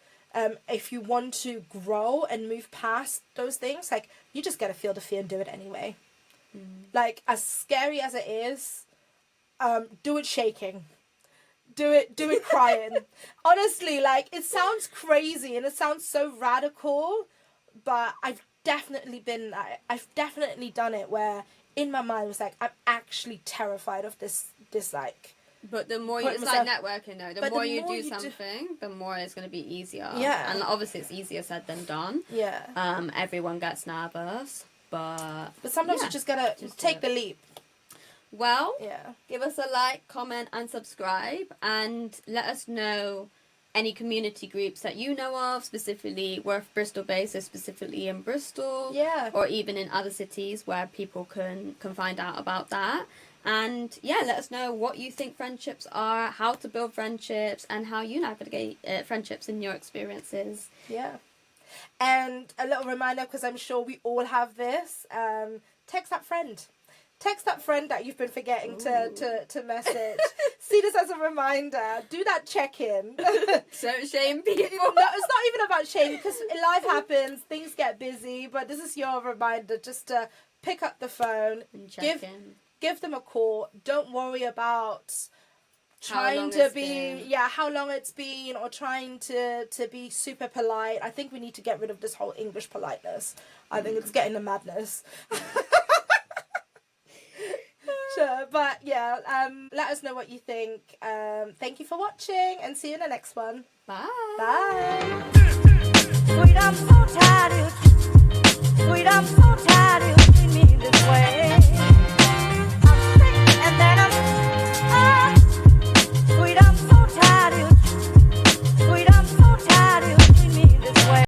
[SPEAKER 2] if you want to grow and move past those things, you just gotta feel the fear and do it anyway. As scary as it is, do it shaking. Do it crying. Honestly, it sounds crazy and it sounds so radical, but I've definitely done it where in my mind was I'm actually terrified of this
[SPEAKER 1] But the more
[SPEAKER 2] put
[SPEAKER 1] it's
[SPEAKER 2] myself-
[SPEAKER 1] like networking though. The
[SPEAKER 2] But
[SPEAKER 1] more
[SPEAKER 2] the
[SPEAKER 1] you
[SPEAKER 2] more
[SPEAKER 1] do
[SPEAKER 2] you do-
[SPEAKER 1] something, the more it's going to be easier.
[SPEAKER 2] Yeah.
[SPEAKER 1] And obviously it's easier said than done.
[SPEAKER 2] Yeah.
[SPEAKER 1] Everyone gets nervous, but
[SPEAKER 2] sometimes
[SPEAKER 1] yeah,
[SPEAKER 2] you just gotta
[SPEAKER 1] just do
[SPEAKER 2] take
[SPEAKER 1] it.
[SPEAKER 2] the leap.
[SPEAKER 1] Well,
[SPEAKER 2] Yeah.
[SPEAKER 1] give us a like, comment, and subscribe, and let us know any community groups that you know of, specifically we're Bristol based, so specifically in Bristol,
[SPEAKER 2] Yeah.
[SPEAKER 1] or even in other cities where people can find out about that. And yeah, let us know what you think friendships are, how to build friendships, and how you navigate friendships in your experiences.
[SPEAKER 2] Yeah. And a little reminder, because I'm sure we all have this, text that friend. Text that friend that you've been forgetting to message. See this as a reminder. Do that check-in.
[SPEAKER 1] Don't shame people.
[SPEAKER 2] No, it's not even about shame, because life happens, things get busy, but this is your reminder just to pick up the phone,
[SPEAKER 1] And check in.
[SPEAKER 2] give them a call. Don't worry about
[SPEAKER 1] How
[SPEAKER 2] trying
[SPEAKER 1] long
[SPEAKER 2] to
[SPEAKER 1] it's
[SPEAKER 2] be
[SPEAKER 1] been.
[SPEAKER 2] how long it's been, or trying to be super polite. I think we need to get rid of this whole English politeness. I think it's getting the madness. Sure, but yeah, let us know what you think. Thank you for watching, and see you in the next one.
[SPEAKER 1] Bye.
[SPEAKER 2] Bye.
[SPEAKER 3] Sweet, I'm so tired.